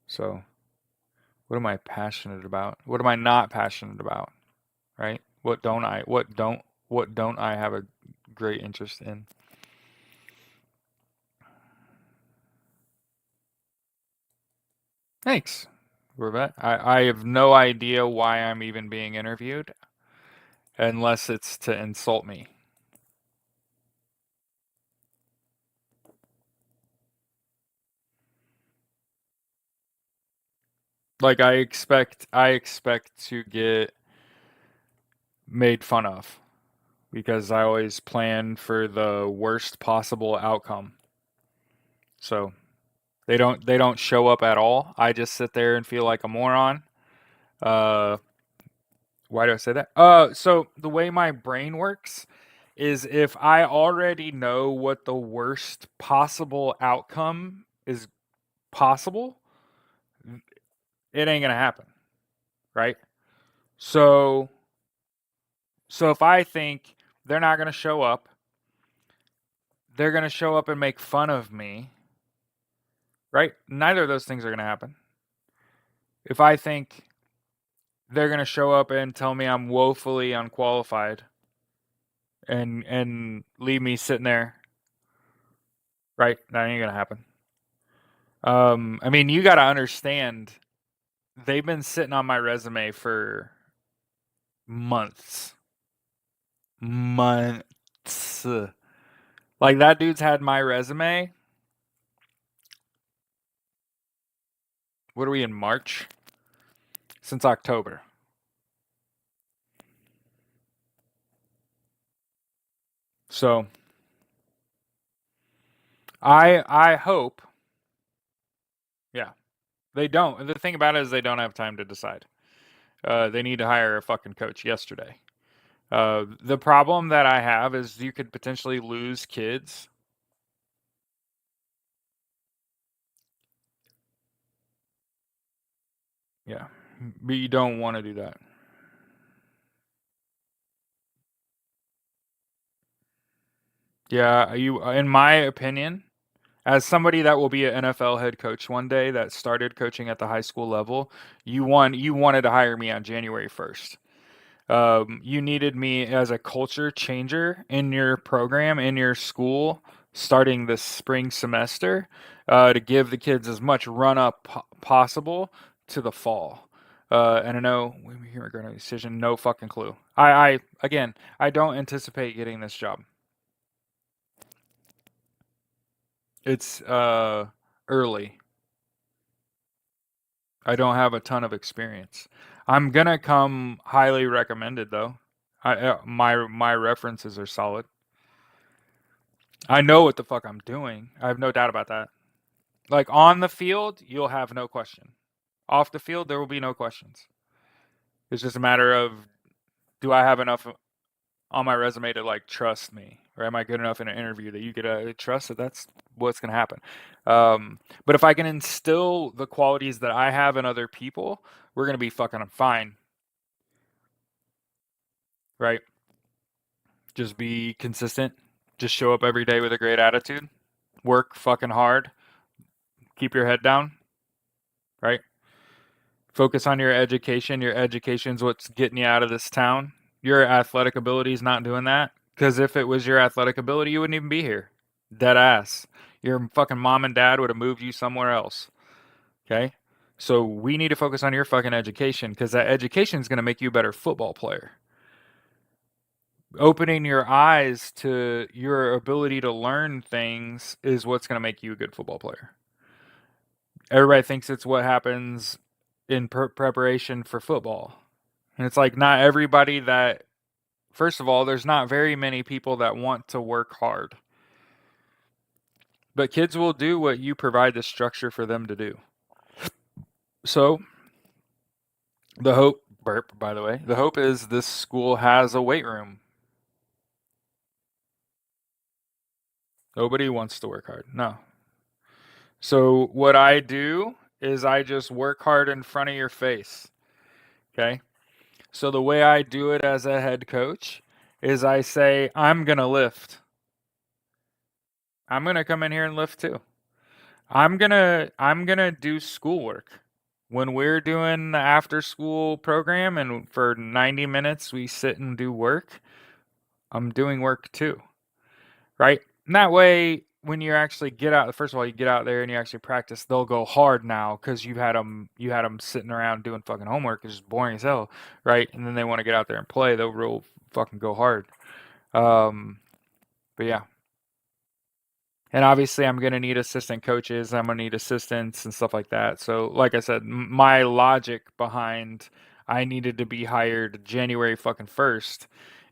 So what am I passionate about? What am I not passionate about? Right? What don't I have a great interest in? Thanks. I have no idea why I'm even being interviewed unless it's to insult me. Like I expect to get made fun of because I always plan for the worst possible outcome. So they don't show up at all. I just sit there and feel like a moron. Uh, why do I say that? So the way my brain works is if I already know what the worst possible outcome is possible, it ain't gonna happen, right? So so if I think they're not gonna show up, they're gonna show up and make fun of me, right? Neither of those things are gonna happen. If I think they're gonna show up and tell me I'm woefully unqualified and leave me sitting there, right? That ain't gonna happen. I mean, you gotta understand, they've been sitting on my resume for months. Months. Like, that dude's had my resume. What are we in March? Since October. So I hope, yeah, they don't. The thing about it is they don't have time to decide. They need to hire a fucking coach yesterday. The problem that I have is you could potentially lose kids. Yeah, but you don't want to do that. Yeah, you. In my opinion, as somebody that will be an NFL head coach one day that started coaching at the high school level, you wanted to hire me on January 1st. You needed me as a culture changer in your program, in your school, starting this spring semester, to give the kids as much run up possible to the fall. And I know we are going to decision, no fucking clue. Again, I don't anticipate getting this job. It's early. I don't have a ton of experience. I'm gonna come highly recommended though. My references are solid. I know what the fuck I'm doing. I have no doubt about that. Like, on the field, you'll have no question. Off the field, there will be no questions. It's just a matter of, do I have enough on my resume to like trust me, or am I good enough in an interview that you could trust that that's what's gonna happen. But if I can instill the qualities that I have in other people, we're gonna be fucking fine, right? Just be consistent. Just show up every day with a great attitude. Work fucking hard. Keep your head down, right? Focus on your education. Your education's what's getting you out of this town. Your athletic ability is not doing that. Because if it was your athletic ability, you wouldn't even be here. Dead ass. Your fucking mom and dad would have moved you somewhere else. Okay? So we need to focus on your fucking education because that education is going to make you a better football player. Opening your eyes to your ability to learn things is what's going to make you a good football player. Everybody thinks it's what happens in preparation for football. And it's like, not everybody that, first of all, there's not very many people that want to work hard. But kids will do what you provide the structure for them to do. So, the hope, burp, by the way, the hope is this school has a weight room. Nobody wants to work hard. No. So, what I do is I just work hard in front of your face. Okay? So, the way I do it as a head coach is I say, I'm going to lift. I'm going to come in here and lift too. I'm gonna do schoolwork. When we're doing the after school program and for 90 minutes we sit and do work, I'm doing work too, right? And that way, when you actually get out, first of all, you get out there and you actually practice, they'll go hard now because you had them sitting around doing fucking homework, it's just boring as hell, right? And then they want to get out there and play, they'll real fucking go hard. Um, but yeah, and obviously, I'm going to need assistant coaches. I'm going to need assistants and stuff like that. So, like I said, my logic behind I needed to be hired January fucking 1st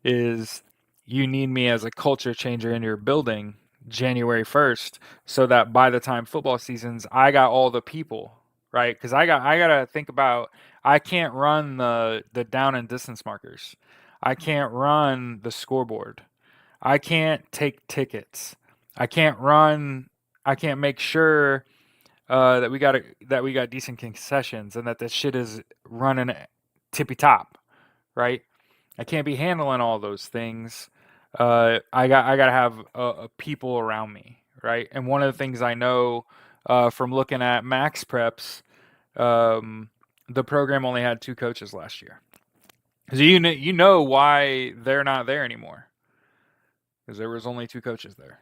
is you need me as a culture changer in your building January 1st so that by the time football season's, I got all the people. right? Because I gotta think about, I can't run the down and distance markers. I can't run the scoreboard. I can't take tickets. I can't run. I can't make sure that we got decent concessions and that this shit is running tippy top, right? I can't be handling all those things. I gotta have people around me, right? And one of the things I know from looking at Max Preps, um, the program only had 2 coaches last year. So you know why they're not there anymore, because there was only 2 coaches there.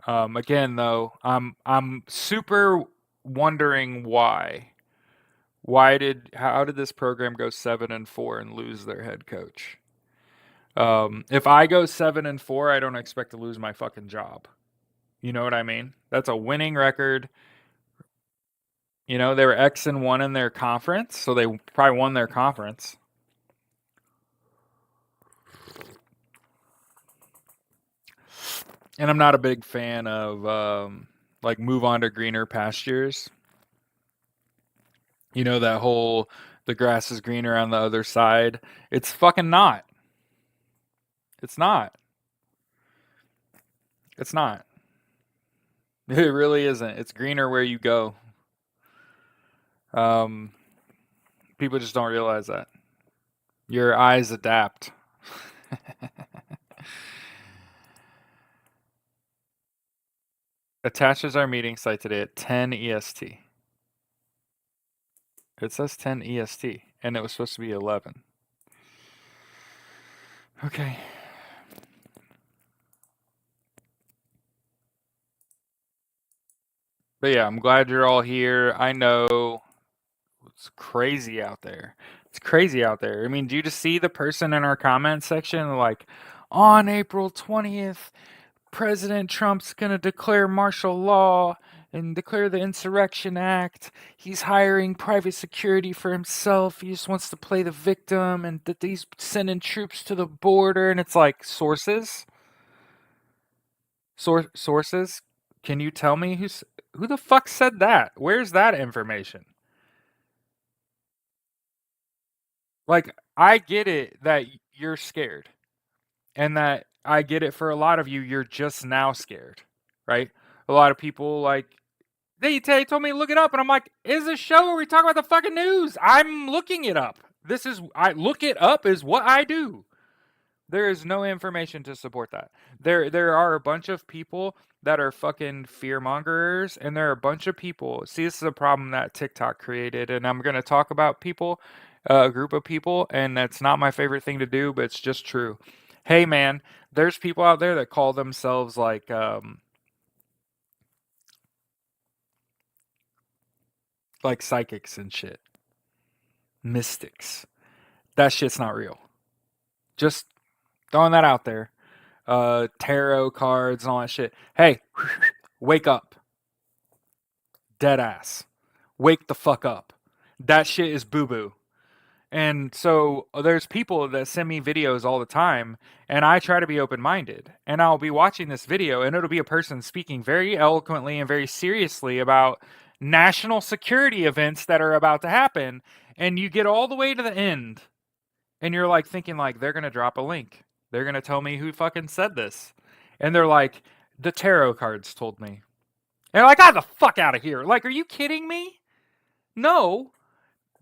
Again, though, I'm super wondering why. How did this program go 7-4 and lose their head coach? If I go 7-4, I don't expect to lose my fucking job. You know what I mean? That's a winning record. You know, they were X-1 in their conference, so they probably won their conference. And I'm not a big fan of like move on to greener pastures. You know, that whole the grass is greener on the other side. It's fucking not. It's not. It's not. It really isn't. It's greener where you go. Um, People just don't realize that. Your eyes adapt. Attaches our meeting site today at 10 EST. It says 10 EST, and it was supposed to be 11. Okay. But yeah, I'm glad you're all here. I know it's crazy out there. It's crazy out there. I mean, do you just see the person in our comment section like, on April 20th, President Trump's going to declare martial law and declare the Insurrection Act. He's hiring private security for himself. He just wants to play the victim, and that he's sending troops to the border. And it's like, sources? Sources? Can you tell me who the fuck said that? Where's that information? Like, I get it that you're scared, and that I get it for a lot of you, you're just now scared, right? A lot of people, like, they told me to look it up, and I'm like, is this show where we talk about the fucking news? I'm looking it up. I look it up is what I do. There is no information to support that. There are a bunch of people that are fucking fear mongers, and there are a bunch of people. See, this is a problem that TikTok created, and I'm gonna talk about people, a group of people, and that's not my favorite thing to do, but it's just true. Hey, man, there's people out there that call themselves like psychics and shit, mystics. That shit's not real. Just throwing that out there. Tarot cards and all that shit. Hey, wake up. Dead ass. Wake the fuck up. That shit is boo boo. And so there's people that send me videos all the time, and I try to be open minded. And I'll be watching this video, and it'll be a person speaking very eloquently and very seriously about national security events that are about to happen. And you get all the way to the end, and you're like thinking, like, they're going to drop a link. They're going to tell me who fucking said this. And they're like, the tarot cards told me. And they're like, the fuck out of here. Like, are you kidding me? No.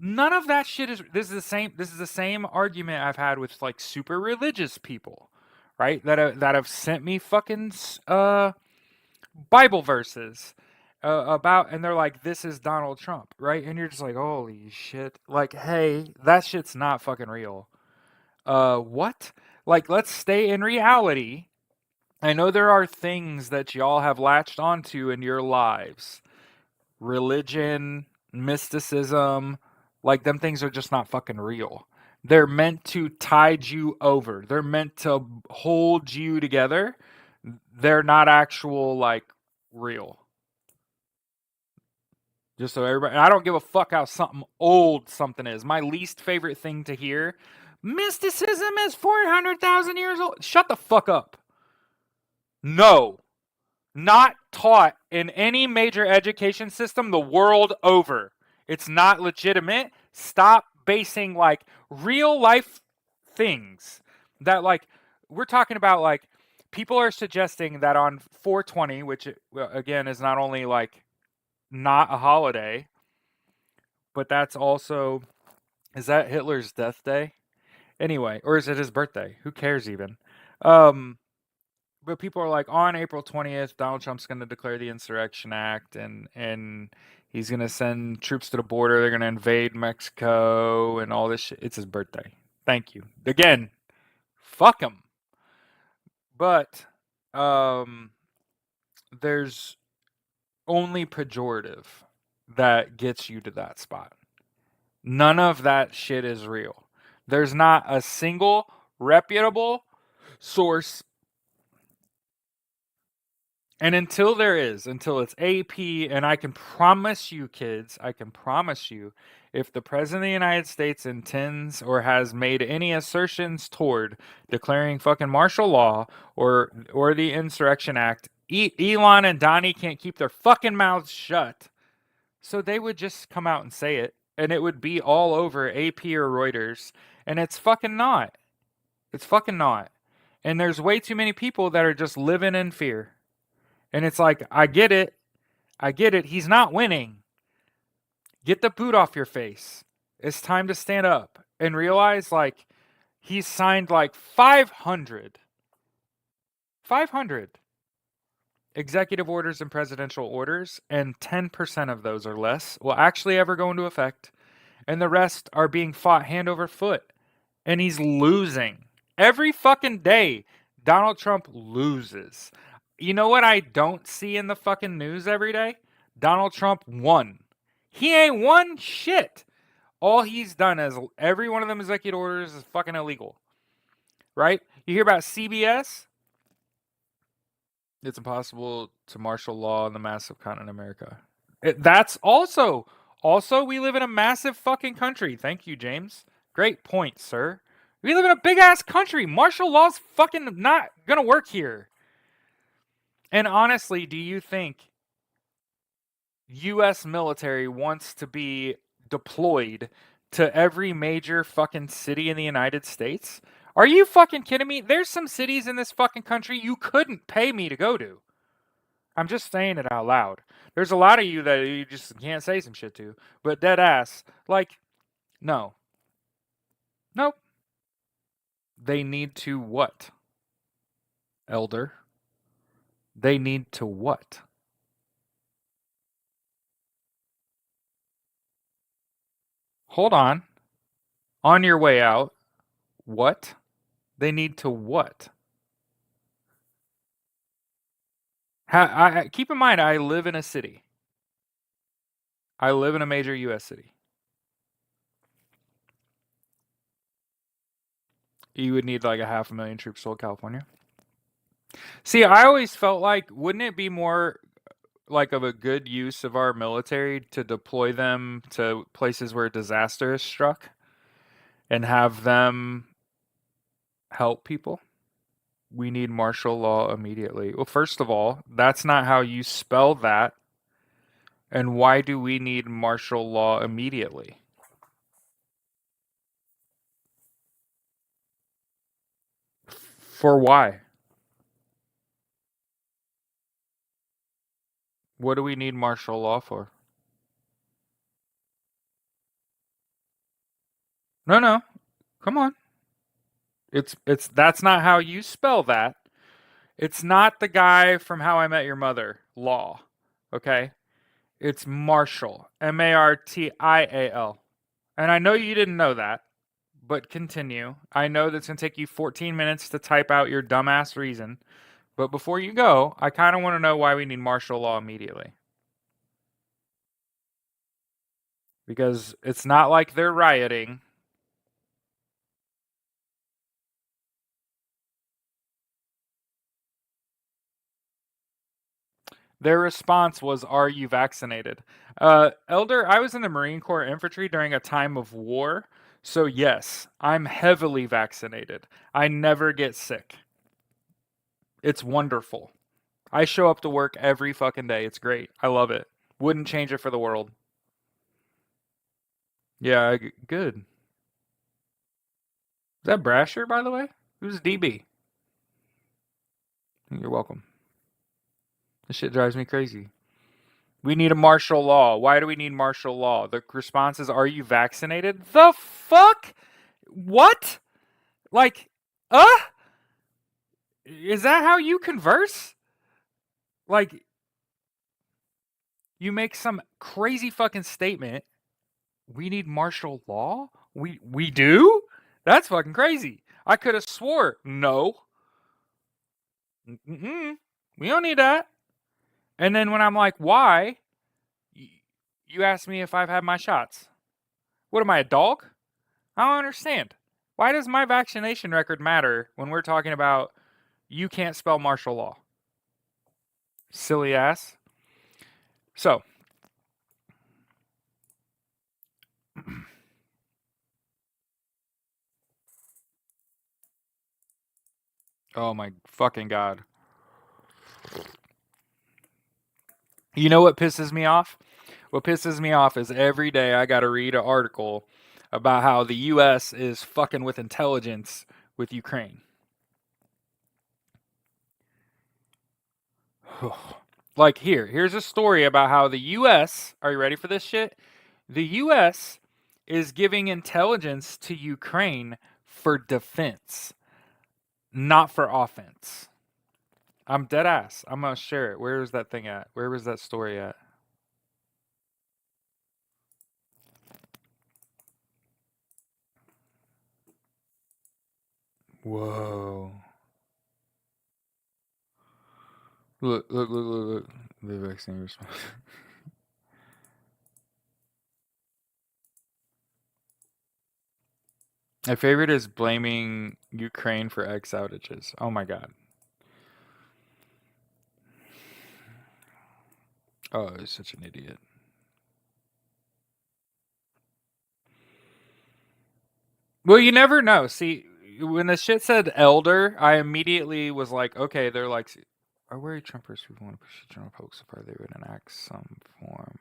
None of that shit is. This is the same argument I've had with like super religious people, right? That have sent me fucking Bible verses about, and they're like, this is Donald Trump, right? And you're just like, holy shit. Like, hey, that shit's not fucking real. What? Like, let's stay in reality. I know there are things that y'all have latched onto in your lives. Religion, mysticism, like them things are just not fucking real. They're meant to tide you over. They're meant to hold you together. They're not actual, like, real. Just so everybody, I don't give a fuck how something is. My least favorite thing to hear, mysticism is 400,000 years old. Shut the fuck up. No. Not taught in any major education system the world over. It's not legitimate. Stop basing like real life things that like we're talking about like people are suggesting that on 420, which again is not only like not a holiday, but that's also is that Hitler's death day? Anyway, or is it his birthday? Who cares even? Um but people are like on April 20th, Donald Trump's going to declare the Insurrection Act and he's going to send troops to the border. They're going to invade Mexico and all this shit. It's his birthday. Thank you. Again, fuck him. But um there's only pejorative that gets you to that spot. None of that shit is real. There's not a single reputable source. And until there is, until it's AP, and I can promise you, kids, I can promise you, if the President of the United States intends or has made any assertions toward declaring fucking martial law or the Insurrection Act, Elon and Donnie can't keep their fucking mouths shut. So they would just come out and say it, and it would be all over AP or Reuters, and it's fucking not. It's fucking not. And there's way too many people that are just living in fear. And it's like, I get it. I get it. He's not winning. Get the boot off your face. It's time to stand up and realize like he's signed like 500 executive orders and presidential orders, and 10% of those or less will actually ever go into effect. And the rest are being fought hand over foot. And he's losing. Every fucking day, Donald Trump loses. You know what I don't see in the fucking news every day? Donald Trump won. He ain't won shit. All he's done is every one of them executive orders is fucking illegal. Right? You hear about CBS? It's impossible to martial law in the massive continent of America. That's also we live in a massive fucking country. Thank you, James. Great point, sir. We live in a big ass country. Martial law's fucking not gonna work here. And honestly, do you think US military wants to be deployed to every major fucking city in the United States? Are you fucking kidding me? There's some cities in this fucking country you couldn't pay me to go to. I'm just saying it out loud. There's a lot of you that you just can't say some shit to. But dead ass, like, no. Nope. They need to what? Elder? They need to what? Hold on. On your way out, what? They need to what? Keep in mind, I live in a city. I live in a major U.S. city. You would need like 500,000 troops to hold California. See, I always felt like, wouldn't it be more like of a good use of our military to deploy them to places where disaster is struck and have them help people? We need martial law immediately. Well, first of all, that's not how you spell that. And why do we need martial law immediately? For why? What do we need martial law for? No, no. Come on. It's that's not how you spell that. It's not the guy from How I Met Your Mother, Law. Okay? It's Marshall. Martial. And I know you didn't know that, but continue. I know that's going to take you 14 minutes to type out your dumbass reason. But before you go, I kind of want to know why we need martial law immediately. Because it's not like they're rioting. Their response was, "Are you vaccinated?" Elder, I was in the Marine Corps infantry during a time of war. So, yes, I'm heavily vaccinated. I never get sick. It's wonderful. I show up to work every fucking day. It's great. I love it. Wouldn't change it for the world. Yeah, good. Is that Brasher, by the way? Who's DB? You're welcome. This shit drives me crazy. We need a martial law. Why do we need martial law? The response is, are you vaccinated? The fuck? What? Like, is that how you converse? Like, you make some crazy fucking statement. We need martial law? We do? That's fucking crazy. I could have swore no. Mm-mm. We don't need that. And then when I'm like, why? You ask me if I've had my shots. What am I, a dog? I don't understand. Why does my vaccination record matter when we're talking about you can't spell martial law? Silly ass. So, oh my fucking god. You know what pisses me off? What pisses me off is every day I got to read an article about how the US is fucking with intelligence with Ukraine. Like here's a story about how the US, are you ready for this shit? The US is giving intelligence to Ukraine for defense, not for offense. I'm dead ass. I'm gonna share it. Where is that thing at? Where was that story at? Whoa. Look. The vaccine response. My favorite is blaming Ukraine for X outages. Oh my god. Oh, he's such an idiot. Well, you never know. See, when the shit said elder, I immediately was like, okay, they're like, are worried Trumpers who want to push the general public supply they would enact some form.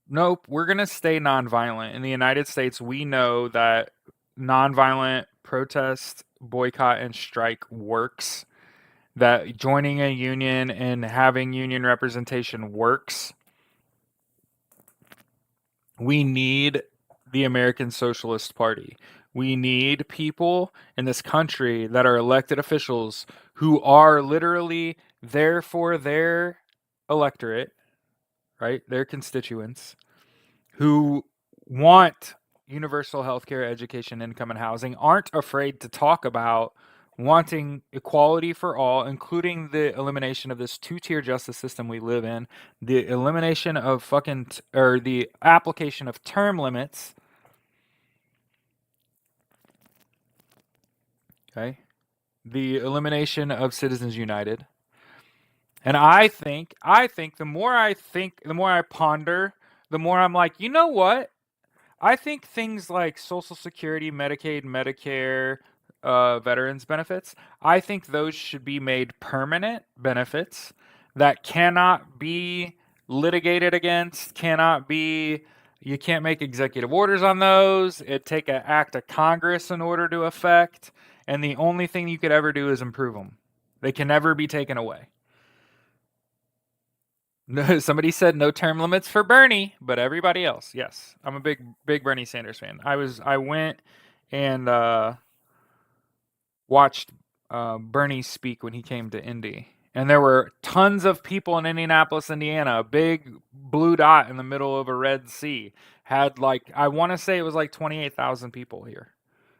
Nope, we're gonna stay nonviolent. In the United States, we know that nonviolent protest, boycott, and strike works. That joining a union and having union representation works. We need the American Socialist Party. We need people in this country that are elected officials who are literally there for their electorate, right? Their constituents, who want universal health care, education, income, and housing, aren't afraid to talk about wanting equality for all, including the elimination of this two-tier justice system we live in, the elimination of or the application of term limits, okay? The elimination of Citizens United. And I think the more I ponder, the more I'm like, you know what? I think things like Social Security, Medicaid, Medicare, veterans benefits, I think those should be made permanent benefits that cannot be litigated against, you can't make executive orders on those. It take an act of Congress in order to affect, and the only thing you could ever do is improve them. They can never be taken away. No, somebody said no term limits for Bernie, but everybody else, yes. I'm a big Bernie Sanders fan. I went and watched Bernie speak when he came to Indy, and there were tons of people in Indianapolis, Indiana. A big blue dot in the middle of a red sea had like I want to say it was like 28,000 people here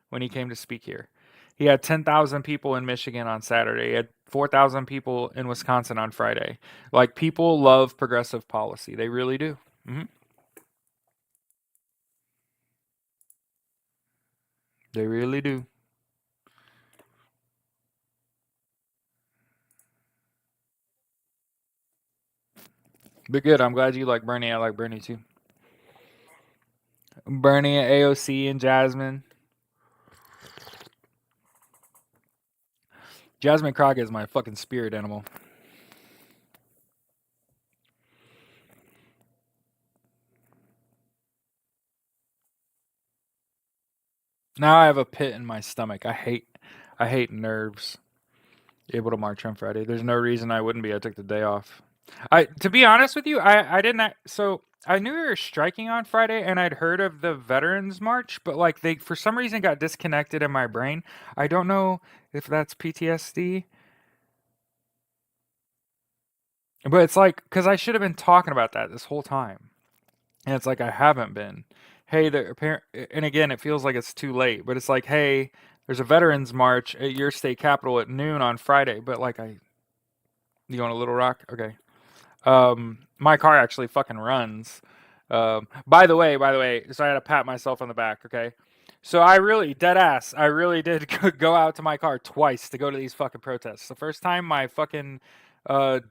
when he came to speak here. He had 10,000 people in Michigan on Saturday. He had 4,000 people in Wisconsin on Friday. Like, people love progressive policy. They really do. Hmm. They really do. But good. I'm glad you like Bernie. I like Bernie too. Bernie, AOC, and Jasmine. Jasmine Crockett is my fucking spirit animal. Now I have a pit in my stomach. I hate nerves. Able to march on Friday. There's no reason I wouldn't be. I took the day off. To be honest with you, I didn't. So I knew we were striking on Friday, and I'd heard of the Veterans March, but like they for some reason got disconnected in my brain. I don't know if that's PTSD, but it's like because I should have been talking about that this whole time, and it's like I haven't been. Hey, the apparent, and again, it feels like it's too late, but it's like, hey, there's a Veterans March at your state capitol at noon on Friday, but like you want a Little Rock? Okay. My car actually fucking runs. By the way, so I had to pat myself on the back, okay? So I really, dead ass, I really did go out to my car twice to go to these fucking protests. The first time my fucking, uh,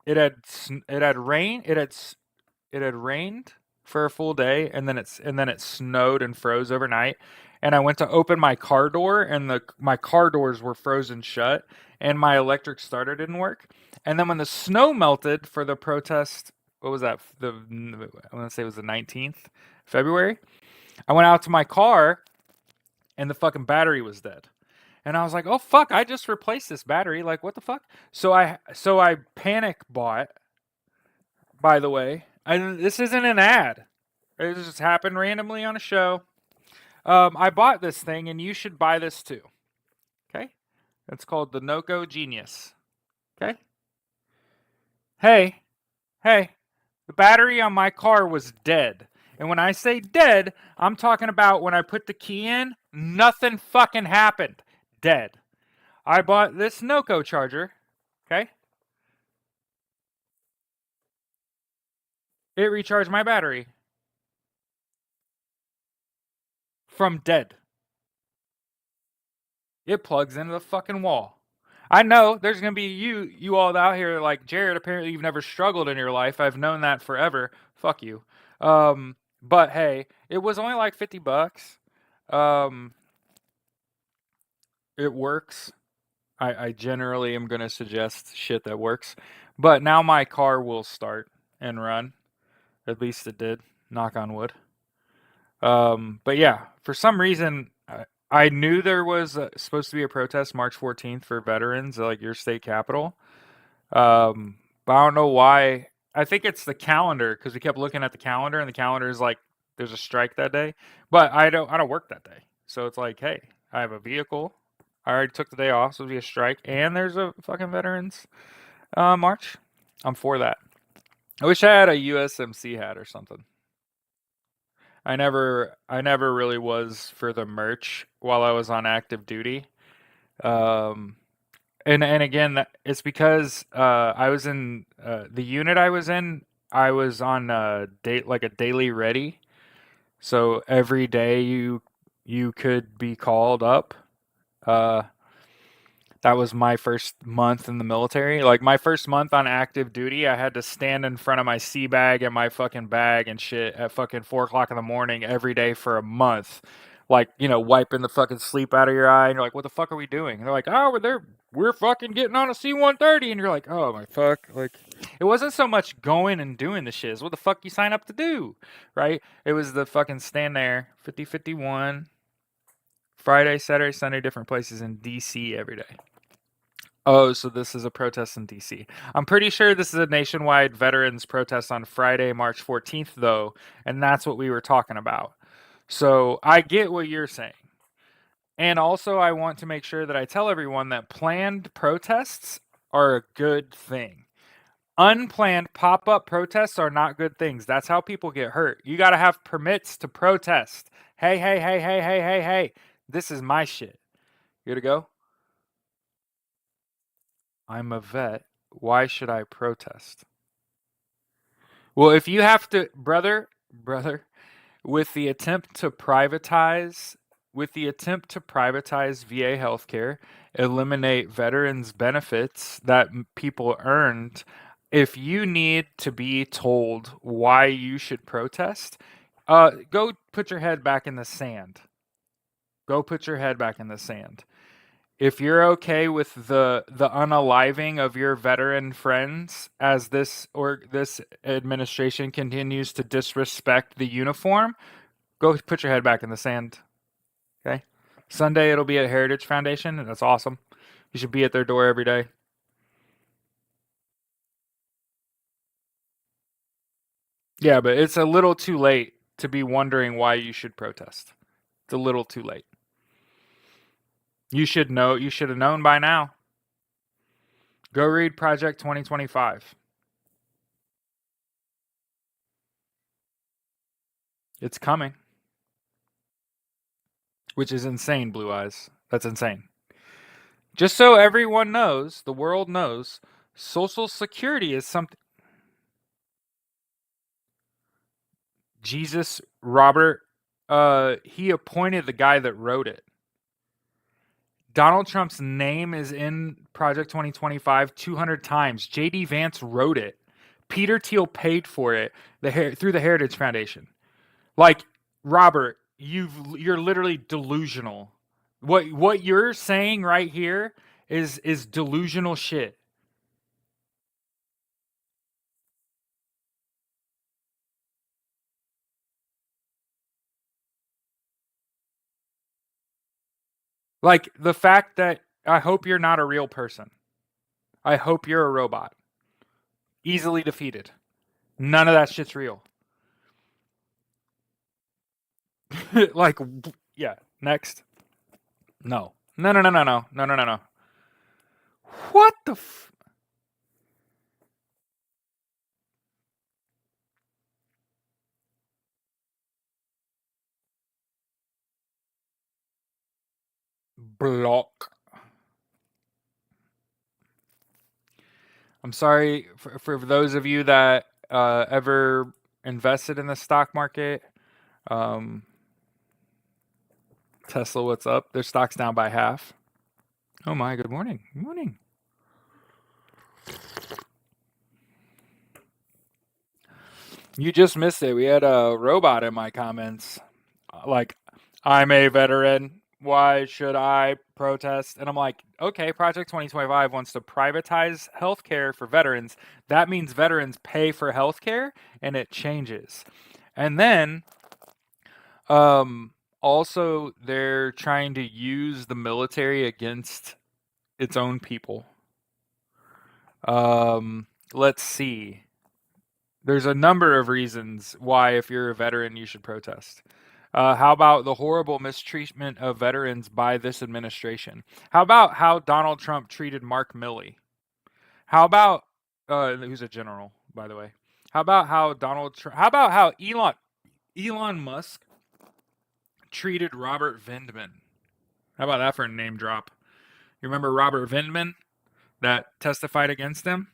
it had rain, it had rained for a full day, and then it snowed and froze overnight. And I went to open my car door, and my car doors were frozen shut, and my electric starter didn't work. And then when the snow melted for the protest, what was that? I want to say it was the 19th February. I went out to my car, and the fucking battery was dead. And I was like, "Oh fuck! I just replaced this battery. Like, what the fuck?" So I panic bought. By the way, this isn't an ad. It just happened randomly on a show. I bought this thing, and you should buy this too. Okay, it's called the Noco Genius. Okay. Hey, hey, the battery on my car was dead. And when I say dead, I'm talking about when I put the key in, nothing fucking happened. Dead. I bought this Noco charger. Okay. It recharged my battery from dead. It plugs into the fucking wall. I know there's gonna be you all out here like Jared. Apparently, you've never struggled in your life. I've known that forever. Fuck you. But hey, it was only like $50. Um, it works. I generally am gonna suggest shit that works. But now my car will start and run. At least it did. Knock on wood. But yeah, for some reason, I knew there was supposed to be a protest March 14th for veterans, like your state capital. But I don't know why. I think it's the calendar because we kept looking at the calendar, and the calendar is like there's a strike that day. But I don't work that day, so it's like, hey, I have a vehicle. I already took the day off, so it'll be a strike, and there's a fucking veterans march. I'm for that. I wish I had a USMC hat or something. I never really was for the merch while I was on active duty. Um, and again, it's because I was in the unit I was in. I was on date like a daily ready, so every day you could be called up. Uh, that was my first month in the military. Like my first month on active duty, I had to stand in front of my sea bag and my fucking bag and shit at fucking 4 o'clock in the morning every day for a month. Like, wiping the fucking sleep out of your eye, and you're like, "What the fuck are we doing?" And they're like, "Oh, we're fucking getting on a C-130," and you're like, "Oh my fuck!" Like, it wasn't so much going and doing the shit. It's what the fuck you sign up to do, right? It was the fucking stand there, 50-51, Friday, Saturday, Sunday, different places in DC every day. Oh, so this is a protest in DC. I'm pretty sure this is a nationwide veterans protest on Friday, March 14th, though, and that's what we were talking about. So I get what you're saying. And also, I want to make sure that I tell everyone that planned protests are a good thing. Unplanned pop up protests are not good things. That's how people get hurt. You got to have permits to protest. Hey, hey, hey, hey, hey, hey, hey. This is my shit. You to go? I'm a vet. Why should I protest? Well, if you have to, brother, with the attempt to privatize, VA healthcare, eliminate veterans benefits that people earned, if you need to be told why you should protest, go put your head back in the sand. Go put your head back in the sand. If you're okay with the unaliving of your veteran friends as this administration continues to disrespect the uniform, go put your head back in the sand. Sunday it'll be at Heritage Foundation, and that's awesome. You should be at their door every day. Yeah, but it's a little too late to be wondering why you should protest. It's a little too late. You should know. You should have known by now. Go read Project 2025. It's coming, which is insane, Blue Eyes. That's insane. Just so everyone knows, the world knows, Social Security is something. Jesus Robert, he appointed the guy that wrote it. Donald Trump's name is in Project 2025 200 times. JD Vance wrote it. Peter Thiel paid for it through the Heritage Foundation. Like, Robert, you're literally delusional. What you're saying right here is delusional shit. Like, the fact that I hope you're not a real person. I hope you're a robot. Easily defeated. None of that shit's real. Like, yeah, next. No. No, no, no, no, no. No, no, no, no. What the block? I'm sorry for those of you that ever invested in the stock market. Um, Tesla, what's up? Their stock's down by half. Oh my, good morning. Good morning. You just missed it. We had a robot in my comments. Like, I'm a veteran. Why should I protest? And I'm like, okay, Project 2025 wants to privatize healthcare for veterans. That means veterans pay for healthcare, and it changes. And then, also, they're trying to use the military against its own people. Let's see. There's a number of reasons why, if you're a veteran, you should protest. How about the horrible mistreatment of veterans by this administration? How about how Donald Trump treated Mark Milley? How about who's a general, by the way? How about how How about how Elon Musk treated Robert Vindman? How about that for a name drop? You remember Robert Vindman that testified against him?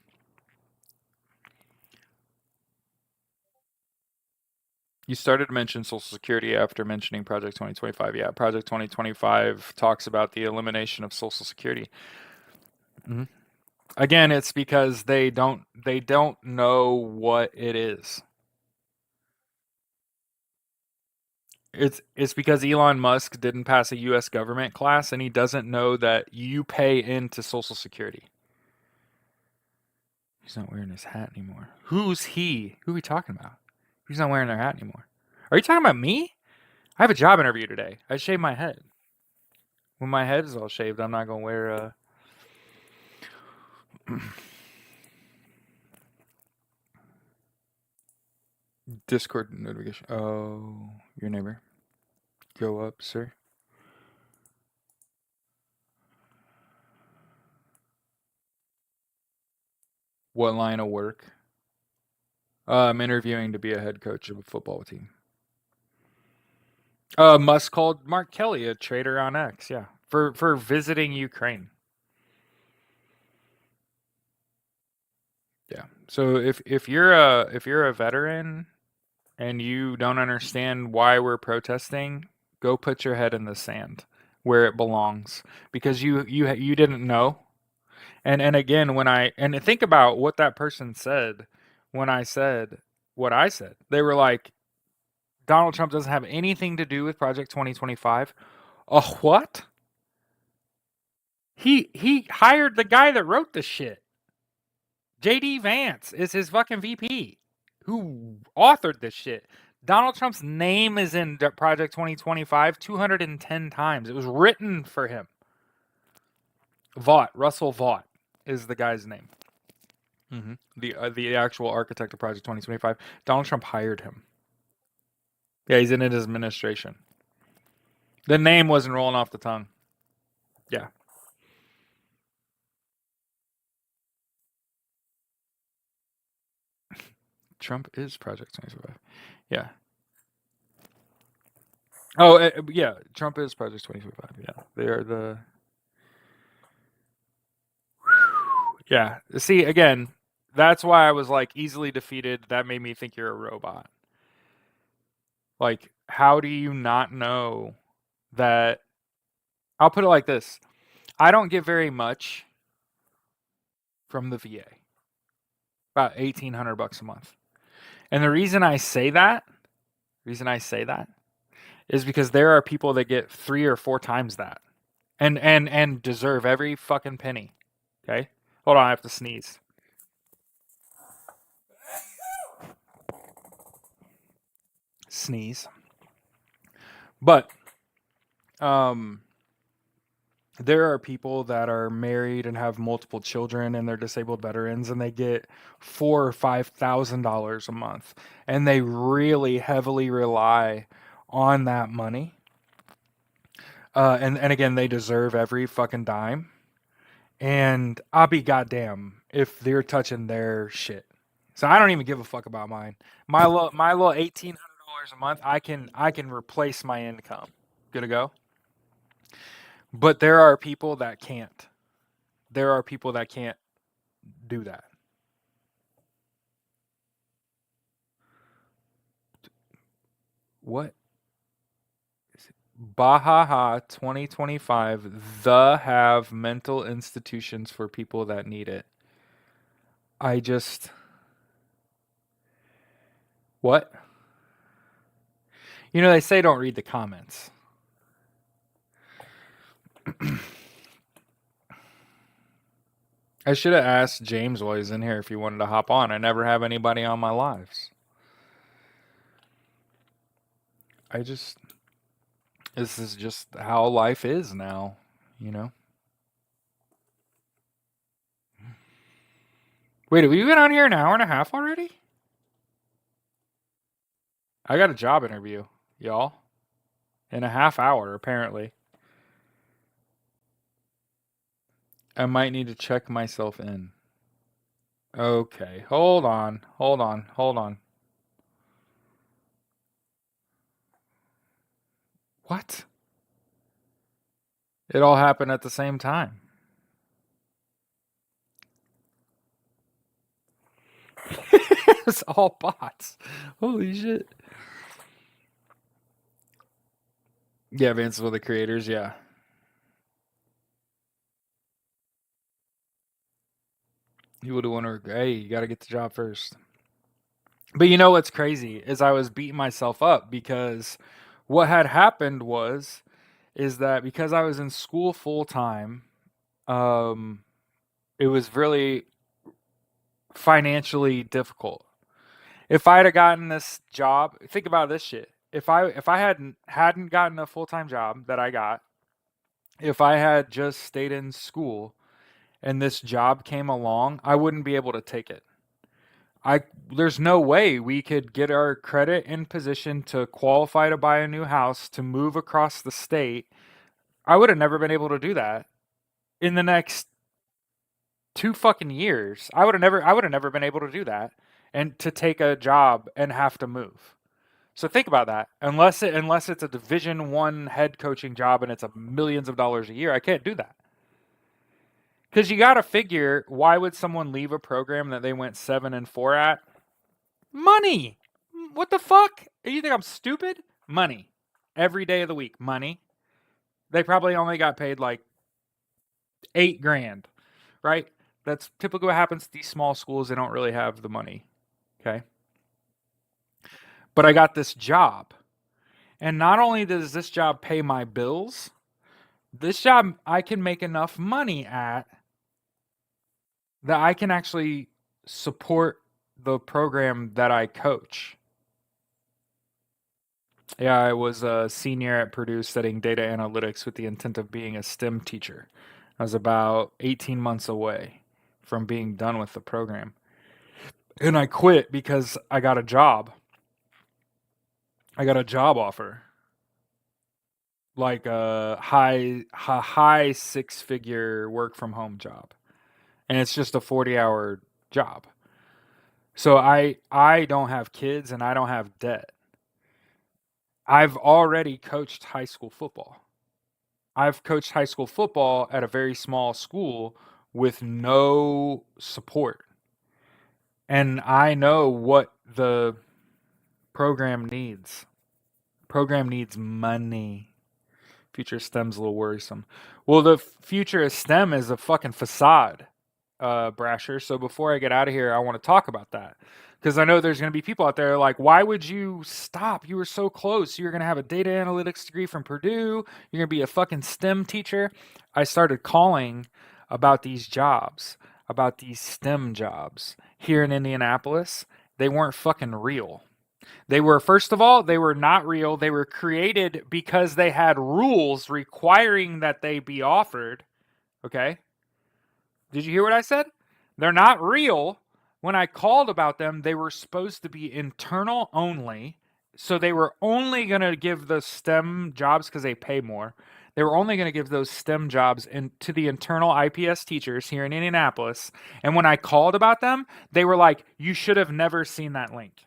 You started to mention Social Security after mentioning Project 2025. Yeah, Project 2025 talks about the elimination of Social Security. Mhm. Again, it's because they don't know what it is. It's because Elon Musk didn't pass a U.S. government class and he doesn't know that you pay into Social Security. He's not wearing his hat anymore. Who's he? Who are we talking about? Who's not wearing their hat anymore? Are you talking about me? I have a job interview today. I shaved my head. When my head is all shaved, I'm not gonna wear Discord notification. Oh, your neighbor. Go up, sir. What line of work? I'm interviewing to be a head coach of a football team. Musk called Mark Kelly a traitor on X. Yeah, for visiting Ukraine. Yeah. So if you're a veteran and you don't understand why we're protesting, go put your head in the sand where it belongs because you didn't know. And again, when I and think about what that person said when I said what I said. They were like, Donald Trump doesn't have anything to do with Project 2025. What? He hired the guy that wrote the shit. JD Vance is his fucking VP who authored this shit. Donald Trump's name is in Project 2025 210 times. It was written for him. Vought, Russell Vought is the guy's name. The actual architect of Project 2025. Donald Trump hired him. Yeah, he's in his administration. The name wasn't rolling off the tongue. Yeah. Trump is Project 2025. Yeah. Oh, yeah. Trump is Project 2025. Yeah. They are the. Yeah. See, again, that's why I was like easily defeated. That made me think you're a robot. Like, how do you not know that? I'll put it like this: I don't get very much from the VA, about $1,800 a month, and the reason I say that, is because there are people that get 3 or 4 times that, and deserve every fucking penny. Okay, hold on, I have to sneeze. Sneeze. But there are people that are married and have multiple children and they're disabled veterans and they get $4,000 or $5,000 a month and they really heavily rely on that money. And again, they deserve every fucking dime. And I'll be goddamn if they're touching their shit. So I don't even give a fuck about mine. My little $1,800 a month, I can replace my income. Good to go. But there are people that can't. There are people that can't do that. What? Bahaha 2025, the have mental institutions for people that need it. I just. What? You know, they say don't read the comments. I should have asked James while he's in here if he wanted to hop on. I never have anybody on my lives. This is just how life is now, you know? Wait, have we been on here an hour and a half already? I got a job interview, y'all. In a half hour, apparently. I might need to check myself in. Okay, hold on. What? It all happened at the same time. It's all bots. Holy shit. Yeah, Vance is one of the creators, yeah. You would have wondered, hey, you got to get the job first. But you know what's crazy is I was beating myself up because what had happened is that because I was in school full time, it was really financially difficult. If I'd have gotten this job, think about this shit. If I hadn't gotten a full time job that I got, if I had just stayed in school and this job came along, I wouldn't be able to take it. There's no way we could get our credit in position to qualify to buy a new house, to move across the state. I would have never been able to do that in the next 2 fucking years. I would have never been able to do that and to take a job and have to move. So think about that. Unless it's a Division 1 head coaching job and it's a millions of dollars a year, I can't do that. Cuz you got to figure, why would someone leave a program that they went 7-4 at? Money. What the fuck? You think I'm stupid? Money. Every day of the week, money. They probably only got paid like $8,000, right? That's typically what happens to these small schools. They don't really have the money. Okay. But I got this job. And not only does this job pay my bills, this job I can make enough money at that I can actually support the program that I coach. Yeah, I was a senior at Purdue studying data analytics with the intent of being a STEM teacher. I was about 18 months away from being done with the program. And I quit because I got a job. I got a job offer, like a high six-figure work from home job. And it's just a 40-hour job. So I don't have kids and I don't have debt. I've already coached high school football. I've coached high school football at a very small school with no support. And I know what the program needs. Program needs money. Future STEM's a little worrisome. Well, the future of STEM is a fucking facade, Brasher. So before I get out of here, I want to talk about that. Because I know there's going to be people out there like, why would you stop? You were so close. You're going to have a data analytics degree from Purdue. You're going to be a fucking STEM teacher. I started calling about these jobs, about these STEM jobs here in Indianapolis. They weren't fucking real. They were, first of all, they were not real. They were created because they had rules requiring that they be offered. Okay? Did you hear what I said? They're not real. When I called about them, they were supposed to be internal only. So they were only going to give the STEM jobs because they pay more. They were only going to give those STEM jobs to the internal IPS teachers here in Indianapolis. And when I called about them, they were like, you should have never seen that link.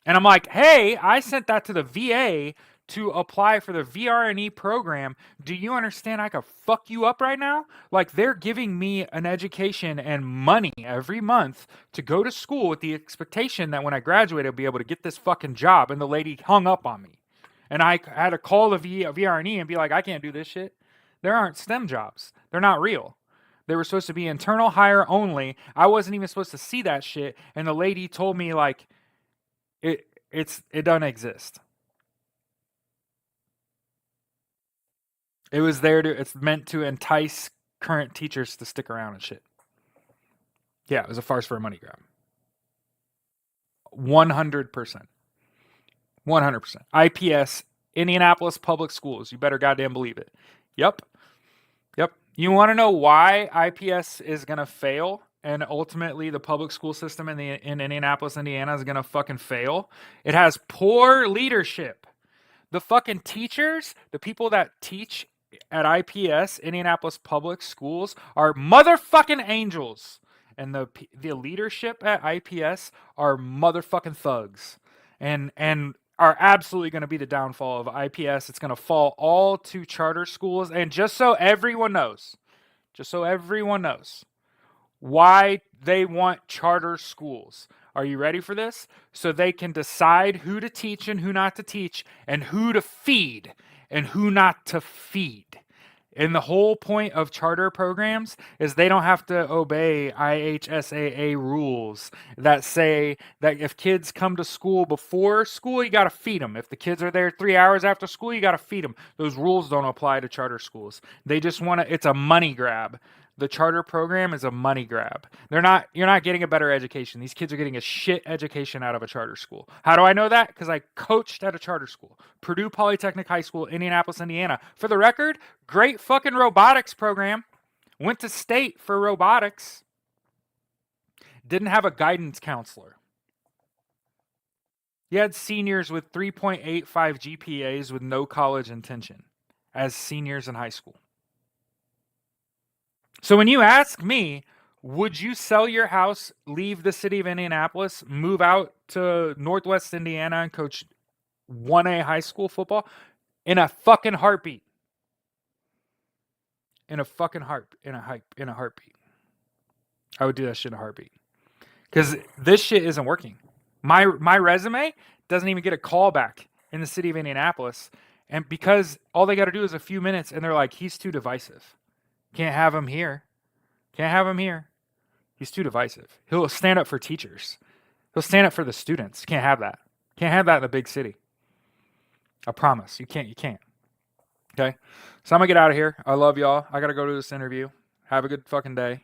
And I'm like, hey, I sent that to the VA to apply for the VRNE program. Do you understand I could fuck you up right now? Like, they're giving me an education and money every month to go to school with the expectation that when I graduate, I'll be able to get this fucking job. And the lady hung up on me. And I had to call the VRNE and be like, I can't do this shit. There aren't STEM jobs. They're not real. They were supposed to be internal hire only. I wasn't even supposed to see that shit. And the lady told me, like, it doesn't exist. It was there to it's meant to entice current teachers to stick around and shit. Yeah, it was a farce for a money grab. 100%. 100%. IPS, Indianapolis Public Schools. You better goddamn believe it. Yep. Yep. You want to know why IPS is going to fail and ultimately the public school system in Indianapolis, Indiana is going to fucking fail? It has poor leadership. The fucking teachers, the people that teach at IPS, Indianapolis Public Schools, are motherfucking angels. And the leadership at IPS are motherfucking thugs. And are absolutely going to be the downfall of IPS. It's going to fall all to charter schools. And just so everyone knows, why they want charter schools. Are you ready for this? So they can decide who to teach and who not to teach, and who to feed and who not to feed. And the whole point of charter programs is they don't have to obey IHSAA rules that say that if kids come to school before school, you got to feed them. If the kids are there 3 hours after school, you got to feed them. Those rules don't apply to charter schools. They just want to, it's a money grab. The charter program is a money grab. You're not getting a better education. These kids are getting a shit education out of a charter school. How do I know that? Because I coached at a charter school, Purdue Polytechnic High School, Indianapolis, Indiana. For the record, great fucking robotics program. Went to state for robotics. Didn't have a guidance counselor. You had seniors with 3.85 GPAs with no college intention as seniors in high school. So when you ask me, would you sell your house, leave the city of Indianapolis, move out to Northwest Indiana and coach 1A high school football? In a fucking heartbeat. In a heartbeat. I would do that shit in a heartbeat. Because this shit isn't working. My resume doesn't even get a call back in the city of Indianapolis. And because all they got to do is a few minutes and they're like, he's too divisive. Can't have him here. Can't have him here. He's too divisive. He'll stand up for teachers. He'll stand up for the students. Can't have that. Can't have that in a big city. I promise. You can't. Okay? So I'm going to get out of here. I love y'all. I got to go to this interview. Have a good fucking day.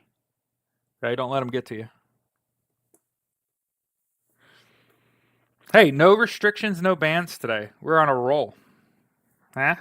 Okay? Don't let them get to you. Hey, no restrictions, no bans today. We're on a roll. Huh?